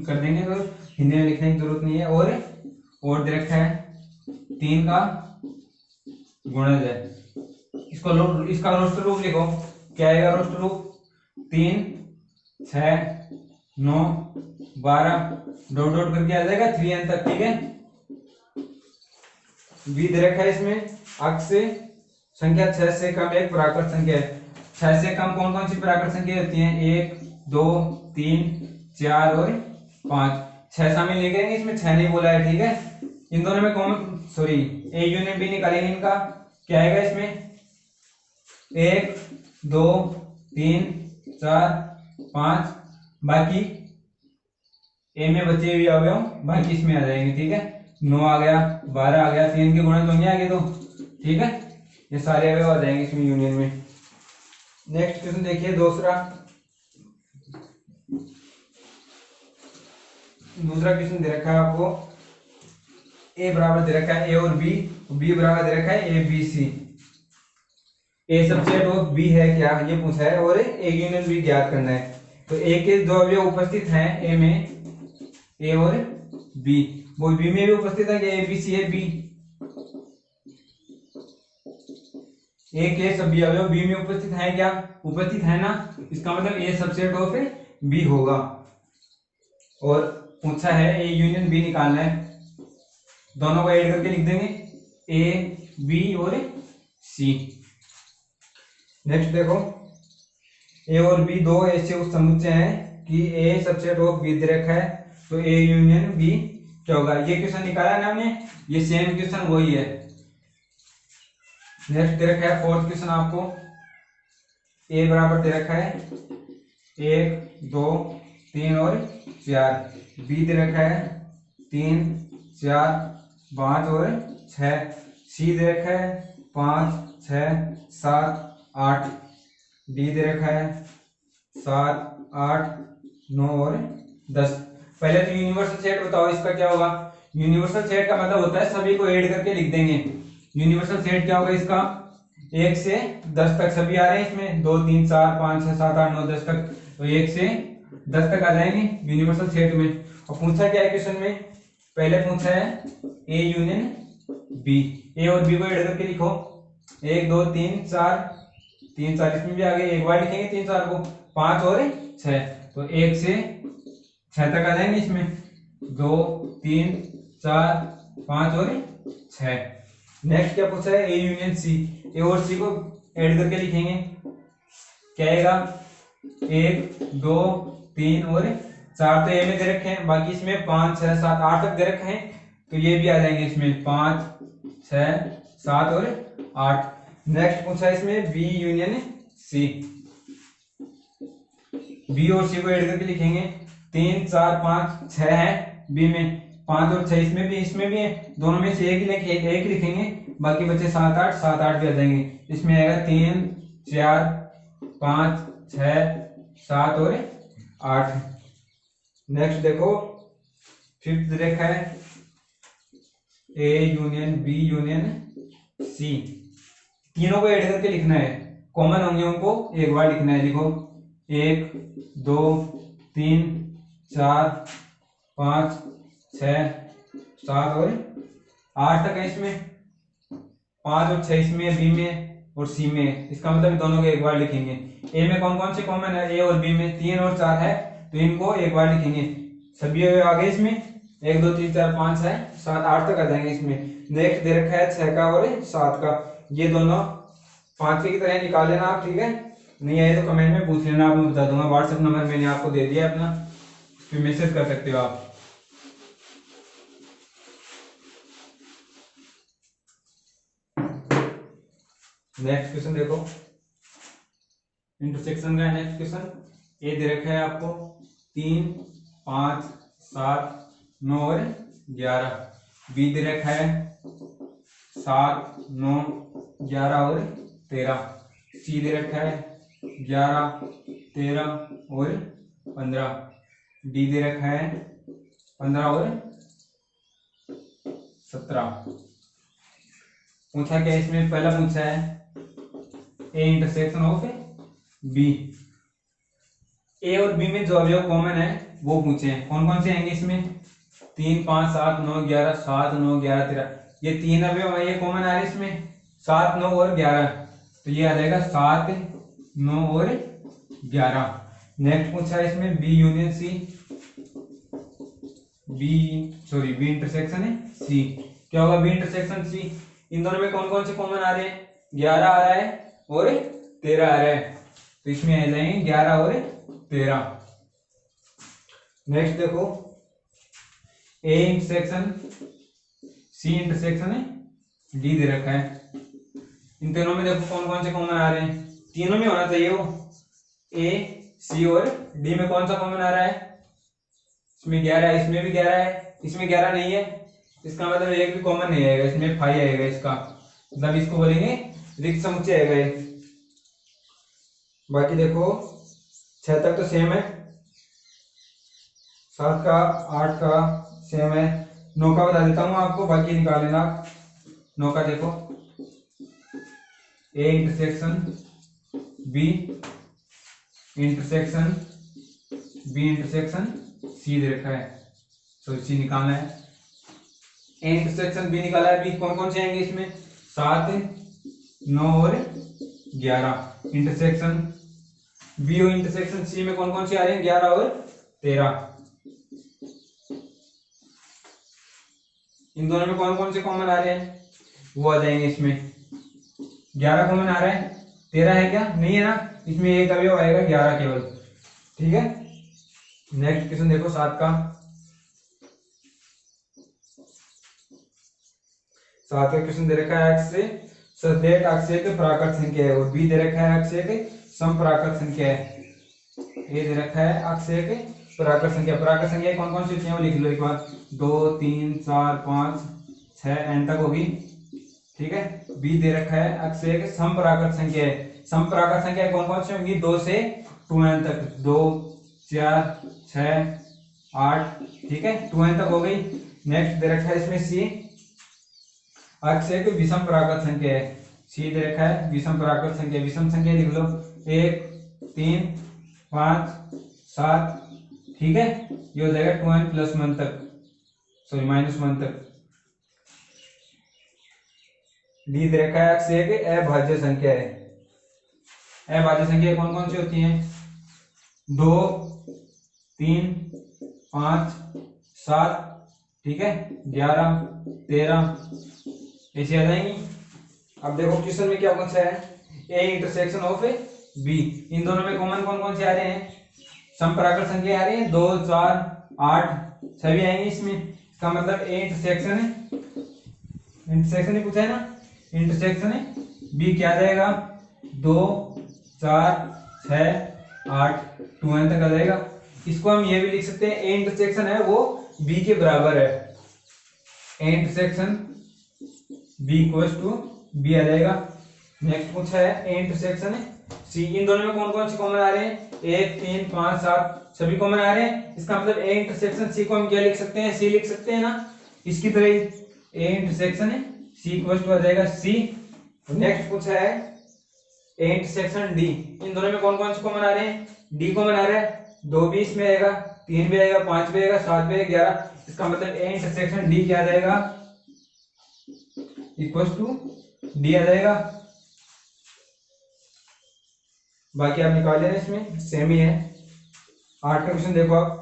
कर देंगे तो हिंदी में लिखने की जरूरत नहीं है। और दे रखा है 3 का गुणज है। इसका रोस्टर रूप लिखो, क्या आएगा रोस्टर रूप, 3 6 9 12 डॉट डॉट करके आ जाएगा 3n तक, ठीक है। बी दे रखा है इसमें अक्ष संख्या 6 से कम एक प्राकृत संख्या है। 6 से कम कौन कौन सी प्राकृत संख्या होती हैं? 1 2 3 4 और 5। 6 शामिल नहीं करेंगे इसमें, 6 नहीं बोला है, ठीक है। इन दोनों में common sorry A union B निकालेंगे, इनका क्या आएगा इसमें? 1 2 3 4 5, बाकी ए में बचे हुए अवयव बाकी इसमें आ जाएंगे, ठीक है। 9 आ गया, 12 आ गया, 3 के गुणन तो नहीं आगे तो, ठीक है। ये सारे अवयव आ जाएंगे इसमें यूनियन में। नेक्स्ट क्वेश्चन देखिए दूसरा क्वेश्चन दे रखा है आपको। ए बराबर दे रखा है ए और बी, बी बराबर दे रखा है A B C. A subset of B है क्या, ये पूछा है, और ए यूनियन बी ज्ञात करना है। तो ए के जो अवयव उपस्थित हैं ए में, ए और बी, वो बी में भी उपस्थित है कि ए बी सी है बी। ए के सभी अवयव बी में उपस्थित हैं क्या? उपस्थित है ना, इसका मतलब ए सबसेट ऑफ बी होगा। और पूछा है ए यूनियन बी निकालना है, दोनों को ऐड करके लिख देंगे ए बी और सी। नेक्स्ट देखो, ए और बी दो ऐसे उस समुच्चय हैं कि ए सबसेट ऑफ बी दे रखा है, तो ए यूनियन बी क्या होगा? ये क्वेश्चन निकाला ना हमने, ये सेम क्वेश्चन वही है। नेक्स्ट दे रखा है फोर्थ क्वेश्चन आपको। ए बराबर दे रखा है 1 2 3 और 4, बी दे रखा है 3 4 5 और 6, सी दे रखा है 5 6 7 8, डी दे रखा है 7 8 9 और 10। पहले तो यूनिवर्सल सेट बताओ, इसका क्या होगा? यूनिवर्सल सेट का मतलब होता है सभी को ऐड करके लिख देंगे। यूनिवर्सल सेट क्या होगा इसका? 1 से 10 तक सभी आ रहे हैं इसमें, 2 3 4 5 6 7 8 9 10 तक, तो 1 से 10 तक आ जाएंगे यूनिवर्सल सेट में। और पूछा क्या है क्वेश्चन में? पहले पूछा है ए यूनियन बी, ए और बी को ऐड करके लिखो। 1 2 3 4, 3 4 इसमें भी आ गए, एक बार लिखेंगे 3 4 को, 5 और 6, तो 1 से 6 तक आ जाएंगे इसमें, 2 3 4 5 और 6। नेक्स्ट क्या पूछा है? ए यूनियन सी, ए और सी को ऐड करके लिखेंगे, क्या आएगा? 1 2 3 और 4 तो ए में दे रखे हैं, बाकी इसमें 5 6 7 8 तक दे रखे हैं, तो ये भी आ जाएंगे इसमें 5 6 7 और 8। नेक्स्ट पूछा है इसमें बी यूनियन सी, बी और सी को ऐड करके लिखेंगे, 3 4 5 6 है बी में, 5 और 6 इसमें भी है, दोनों में से एक लिखेंगे, बाकी बचे 7 8, 7 8 भी आ जाएंगे। इसमें आएगा 3 4 5 6 7 और 8। नेक्स्ट देखो फिफ्थ रेखा है A union B union C, तीनों को ऐड करके लिखना है, कॉमन होंगे उनको एक बार लिखना है। लिखो 1 2 3 4 5 6 7 और 8 तक है इसमें, 5 और 6 इसमें बी में और सी में, इसका मतलब दोनों को एक बार लिखेंगे। ए में कौन कौन से कॉमन है? ए और बी में 3 और 4 है, तो इनको एक बार लिखेंगे, सभी आगे इसमें 1 2 3 4 5 6 7 8 तक आ जाएंगे इसमें। नेक्स्ट दे रखा है 6 का और 7 का, ये दोनों 5 की तरह निकाल लेना आप, ठीक है। नहीं आए तो कमेंट में पूछ लेना, आप मैं बता दूंगा। व्हाट्सएप नंबर मैंने आपको दे दिया अपना, उस पर मैसेज कर सकते हो आप। नेक्स्ट क्वेश्चन देखो, इंटरसेक्शन का नेक्स्ट क्वेश्चन। ए दे रखा है आपको 3 5 7 9 और 11, बी दे रखा है 7 9 11 और 13, सी दे रखा है 11 13 और 15, डी दे रखा है 15 और 17। पूछा क्या इसमें? पहला पूछा है ए इंटरसेक्शन ऑफ बी, ए और बी में जो अवयव कॉमन है वो पूछे हैं, कौन कौन से आएंगे इसमें? 3 5 7 9 11, 7 9 11 13, ये 3 अवयव ये कॉमन आ रहे हैं इसमें, 7 9 और 11, तो ये आ जाएगा 7 9 और 11। नेक्स्ट पूछा है इसमें B union C, B intersection है सी, क्या होगा, बी इंटरसेक्शन सी। इन दोनों में कौन कौन से कॉमन आ रहे हैं, 11 आ रहा है और 13 आ रहा है, तो इसमें आ जाएंगे 11 और 13। नेक्स्ट देखो, A intersection C intersection D दे रखा है। इन तीनों में देखो कौन कौन से कॉमन आ रहे हैं, तीनों में होना चाहिए वो, ए सी और डी में कौन सा कॉमन आ रहा है, इसमें 11 है, इसमें भी 11 है, इसमें 11 नहीं है, इसका मतलब एक भी कॉमन नहीं आएगा, इसमें 5 आएगा, इसका मतलब इसको बोलेंगे रिक्त समुच्चय आएगा ये। बाकी देखो 6 तक तो सेम है, 7 का 8 का सेम है, 9 का बता देता हूँ आपको, बाकी निकाल लेना। 9 का देखो, A intersection B intersection B intersection C दे रखा है, तो सी निकालना है। ए इंटरसेक्शन बी निकाला है, बी कौन कौन से आएंगे इसमें, 7 9 और 11। इंटरसेक्शन बी और इंटरसेक्शन सी में कौन कौन से आ रहे हैं, 11 और 13। इन दोनों में कौन कौन से कॉमन आ रहे हैं, वो आ जाएंगे इसमें। 11 कॉमन आ रहा है, 13 है क्या, नहीं है ना, इसमें एक अवयव आएगा 11 केवल, ठीक है। नेक्स्ट क्वेश्चन देखो 7 का, 7 का क्वेश्चन दे रखा है, एक्स से सदैट अक्षय के प्राकृत संख्या है, और बी दे रखा है अक्षय के समप्राकृत संख्या है। ए दे रखा है अक्षय के प्राकृत संख्या, प्राकृत संख्या कौन कौन सी होती है वो लिख लो एक बार, 2 3 4 5 6 एन तक होगी, ठीक है। बी दे रखा है अक्षय के समप्राकृत संख्या है, समप्राकृत संख्या कौन कौन सी होंगी, 2 से 2n तक, 2 4 6 8, ठीक है, 2n तक हो गई। नेक्स्ट दे रखा है इसमें सी अक्षय के विषम प्राकृत संख्या है, सी दे रखा है विषम प्राकृत संख्या, विषम संख्या लिख लो 1 3 5 7, ठीक है, ये हो जाएगा 2n प्लस 1 तक, सॉरी -1 तक। डी दे रखा है अक्षय के अभाज्य संख्या है, अभाज्य संख्या कौन कौन सी होती हैं, 2 3 5 7, ठीक है, 11 13 ऐसी आ जाएंगी। अब देखो क्वेश्चन में क्या पूछा है, ए इंटरसेक्शन ऑफ बी, इन दोनों में कॉमन कौन कौन से आ रहे हैं, समप्राकृत संख्या आ रही है, 2 4 8 सभी आएंगे इसमें, इसका मतलब ए इंटरसेक्शन है, इंटरसेक्शन ही पूछा है ना, इंटरसेक्शन है बी क्या आ जाएगा, 2 4 6 8 2n तक आ जाएगा। इसको हम ये भी लिख सकते हैं, ए इंटरसेक्शन है वो बी के बराबर है, A intersection B equals to B आ जाएगा। नेक्स्ट पूछा है ए इंटरसेक्शन सी, इन दोनों में कौन कौन से कॉमन आ रहे हैं, 1 3 5 7 सभी कॉमन आ रहे हैं, इसका मतलब ए इंटरसेक्शन सी को हम क्या लिख सकते हैं, सी लिख सकते हैं ना, इसकी तरह A intersection C equals to आ जाएगा सी। नेक्स्ट पूछा है ए इंटरसेक्शन डी, इन दोनों में कौन कौन से कॉमन आ रहे हैं, डी कॉमन आ रहा है, 2 भी इसमें आएगा, 3 भी आएगा, 5 भी आएगा, 7 भी आएगा, 11, इसका मतलब ए इंटरसेक्शन डी क्या आ जाएगा, इक्वल्स टू डी आ जाएगा। बाकी आप निकाल लेना, इसमें सेम ही है। 8 का क्वेश्चन देखो आप,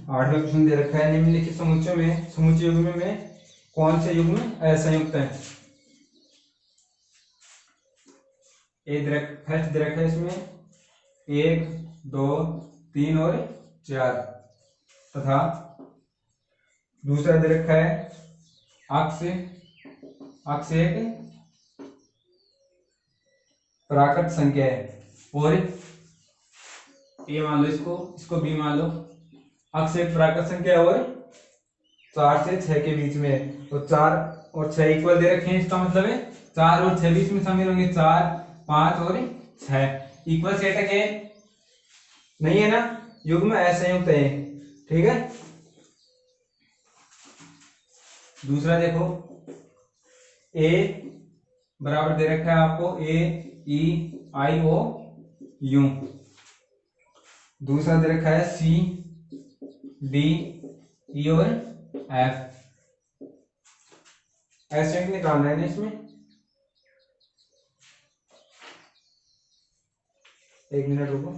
आठ का क्वेश्चन दे रखा है, निम्नलिखित समुच्चय में समुच्चय युग्म में कौन से युग्म असंयुक्त है। फर्स्ट दे रखा है इसमें 1 2 3 और 4, तथा दूसरा दे रखा है अक्ष एक प्राकृत संख्या है, और ये मान लो, इसको बी मान लो, अक्ष एक प्राकृत संख्या और 4 से 6 के बीच में, तो 4 और 6 इक्वल दे रखे हैं, इसका मतलब है 4 और 6 बीच में शामिल होंगे, 4 5 और 6 इक्वल सेट है, नहीं है ना, युग्म असंयुक्त है, ठीक है। दूसरा देखो, ए बराबर दे रखा है आपको ए ई आई ओ यू, दूसरा दे रखा है सी डी ई और एफ, ऐसे निकालना है ना इसमें। एक मिनट रुको।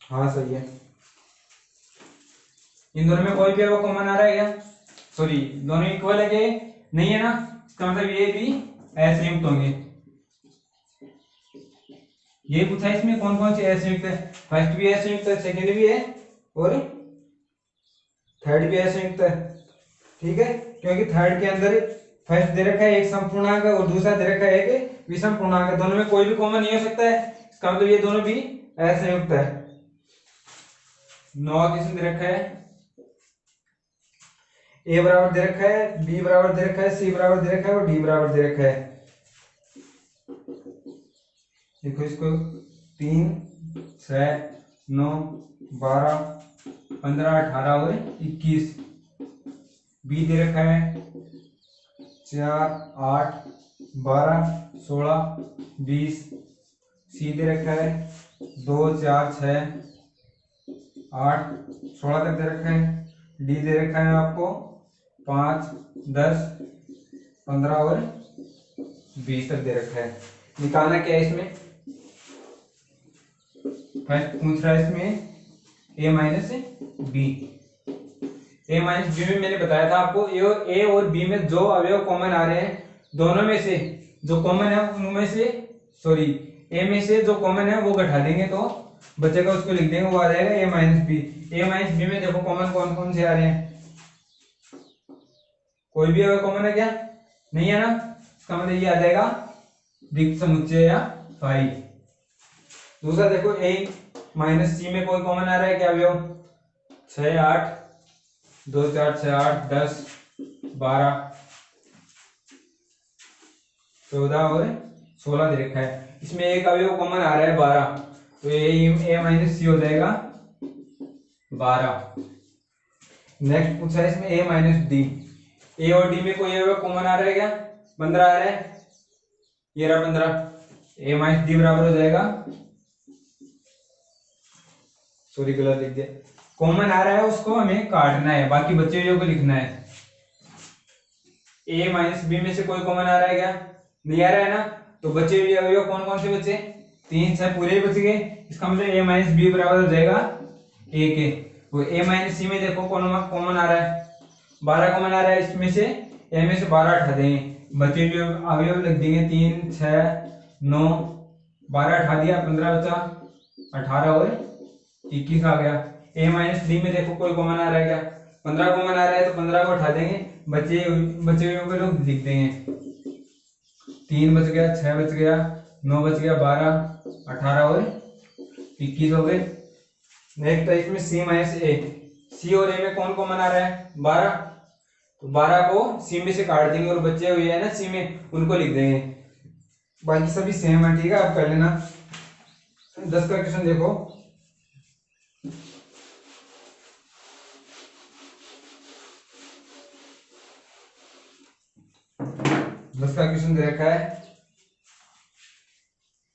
हाँ सही है। इन दोनों में कोई भी वो कॉमन आ रहा है क्या? सॉरी, दोनों इक्वल है क्या? नहीं है ना, इसका मतलब ये भी असंयुक्त होंगे। ये पूछा है इसमें कौन कौन से असंयुक्त है। फर्स्ट भी असंयुक्त है, सेकंड भी है और थर्ड भी असंयुक्त है। ठीक है, क्योंकि थर्ड के अंदर फर्स्ट दे रखा है एक समपूर्णांक और दूसरा दे रखा है एक विषम पूर्णांक, दोनों में कोई भी कॉमन नहीं हो सकता है, इसका मतलब ये दोनों भी असंयुक्त है। नौ किसने दे रखा है? ए बराबर दे रखा है, बी बराबर दे रखा है, सी बराबर दे रखा है और डी बराबर दे रखा है। देखो इसको 3 6 9 12 15 18 और 21। बी दे रखा है 4 8 12 16 20। सी दे रखा है 2 4 6 8 16 तक दे रखा है। डी दे रखा है आपको 5 10 15 और 20 तक दे रखा है। निकालना क्या है इसमें? फर्स्ट पूछ रहा है इसमें a minus B. A minus B में मैंने बताया था आपको ए और बी में जो अवयव कॉमन आ रहे हैं, दोनों में से जो कॉमन है उनमें से सॉरी ए में से जो कॉमन है वो घटा देंगे तो बचेगा, उसको लिख देंगे, वो आ जाएगा ए minus B. A minus B में देखो कॉमन कौन कौन से आ रहे हैं? कोई भी अवयव कॉमन है क्या? नहीं है ना, इसका मतलब ये आ जाएगा विकर्ण समुच्चय या फाई। दूसरा देखो ए माइनस सी में कोई कॉमन आ रहा है क्या अवयव? 6 8 2 4 6 8 10 12 14 और 16 दे रखा है। इसमें एक अवयव कॉमन आ रहा है 12, तो ए माइनस सी हो जाएगा 12। नेक्स्ट पूछा है इसमें ए माइनस डी। ए और डी में कोई अवयव कॉमन आ रहा है क्या? 15 आ रहा है, ये रहा 15। ए माइनस डी बराबर हो जाएगा, सॉरी गलत लिख दिया, कॉमन आ रहा है उसको हमें काटना है, बाकी बचे हुए को लिखना है। ए माइनस बी में से कोई कॉमन आ रहा है क्या? नहीं आ रहा है ना, तो बचे हुए अवयव कौन कौन से बचे? 3 6 पूरे ही बच गए, इसका मतलब ए माइनस बी बराबर हो जाएगा ए के। तो ए माइनस सी में देखो कौन कॉमन आ रहा है? 12 कॉमन आ रहा है, इसमें से ए में से 12 हटा देंगे, बचे हुए अवयव लिख देंगे 3 6 9 12 हटा दिया, 15 बचा, 18 और 21 आ गया। ए माइनस डी में देखो कोई कॉमन आ रहा है क्या? 15 कॉमन आ रहा है, तो 15 को हटा देंगे, बचे हुए को लोग लिख देंगे, 3 बच गया, 6 बच गया, 9 बच गया, 12 18 और 21 हो गए। नेक्स्ट है इसमें सी माइनस ए। सी और ए में कौन कॉमन आ रहा है? 12, तो 12 को सी में से काट देंगे और बचे हुए है ना सी में, उनको लिख देंगे, बाकी सभी सेम है। ठीक है, आप कर लेना। 10 का क्वेश्चन देखो, दस का क्वेश्चन दे रखा है,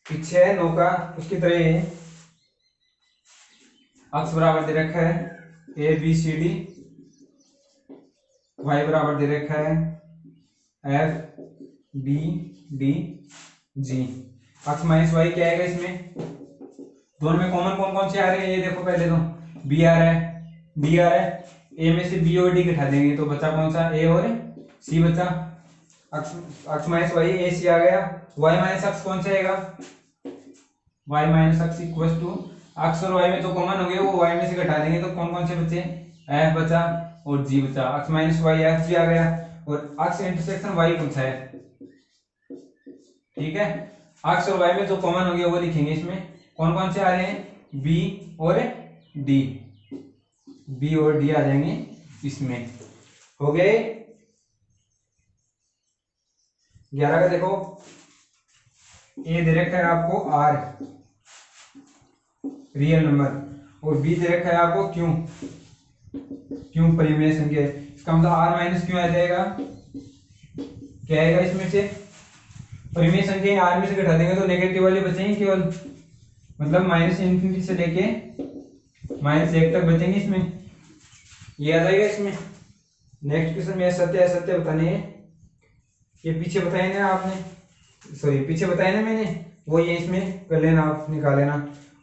पीछे है 9 का, उसकी तरह है, अक्ष बराबर दे रखा है A B C D, Y बराबर दे रखा है एफ बी डी जी। अक्ष माइनस वाई क्या आएगा इसमें? दोनों में कॉमन कौन कौन से आ रहे हैं ये देखो, पहले तो बी आ रहा है, डी आ रहा है, ए में से बी और डी घटा देंगे तो बचा कौन सा? ए और सी बचा। अक्ष माइनस वाई ए सी आ गया। वाई माइनस अक्ष कौन सा आएगा? वाई माइनस अक्ष इक्वल टू, अक्ष और वाई में तो कॉमन हो गए, वो वाई में से घटा देंगे तो कौन कौन से बचे? एफ बचा और जी बचा। अक्ष माइनस वाई एफ जी आ गया, और अक्ष इंटरसेक्शन वाई पूछा है। ठीक है, अक्ष और वाई में जो कॉमन हो गया वो लिखेंगे इसमें। कौन कौन से आ रहे हैं? बी और डी, बी और डी आ जाएंगे इसमें। हो गए 11 का देखो, ए दे रखा है आपको आर रियल नंबर, और बी दे रखा है आपको क्यू, क्यू परिमेय संख्या। इसका मतलब आर माइनस क्यू आ जाएगा, क्या आएगा इसमें से? परिमेय संख्या आर में से घटा देंगे तो नेगेटिव वाले बचेंगे केवल, मतलब माइनस इन्फिनिटी से लेके -1 तक बचेंगे इसमें। ये आ जाएगा इसमें। नेक्स्ट क्वेश्चन में सत्य असत्य बताने हैं। ये पीछे बताए ना आपने, सॉरी पीछे बताया ना मैंने, वो ये इसमें कर लेना, आप निकाल लेना,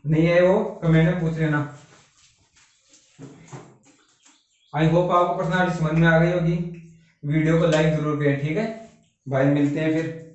नहीं है वो कमेंट में पूछ लेना। आई होप आपको पर्सनालिटी समझ में आ गई होगी। वीडियो को लाइक जरूर करें, ठीक है भाई, मिलते हैं फिर।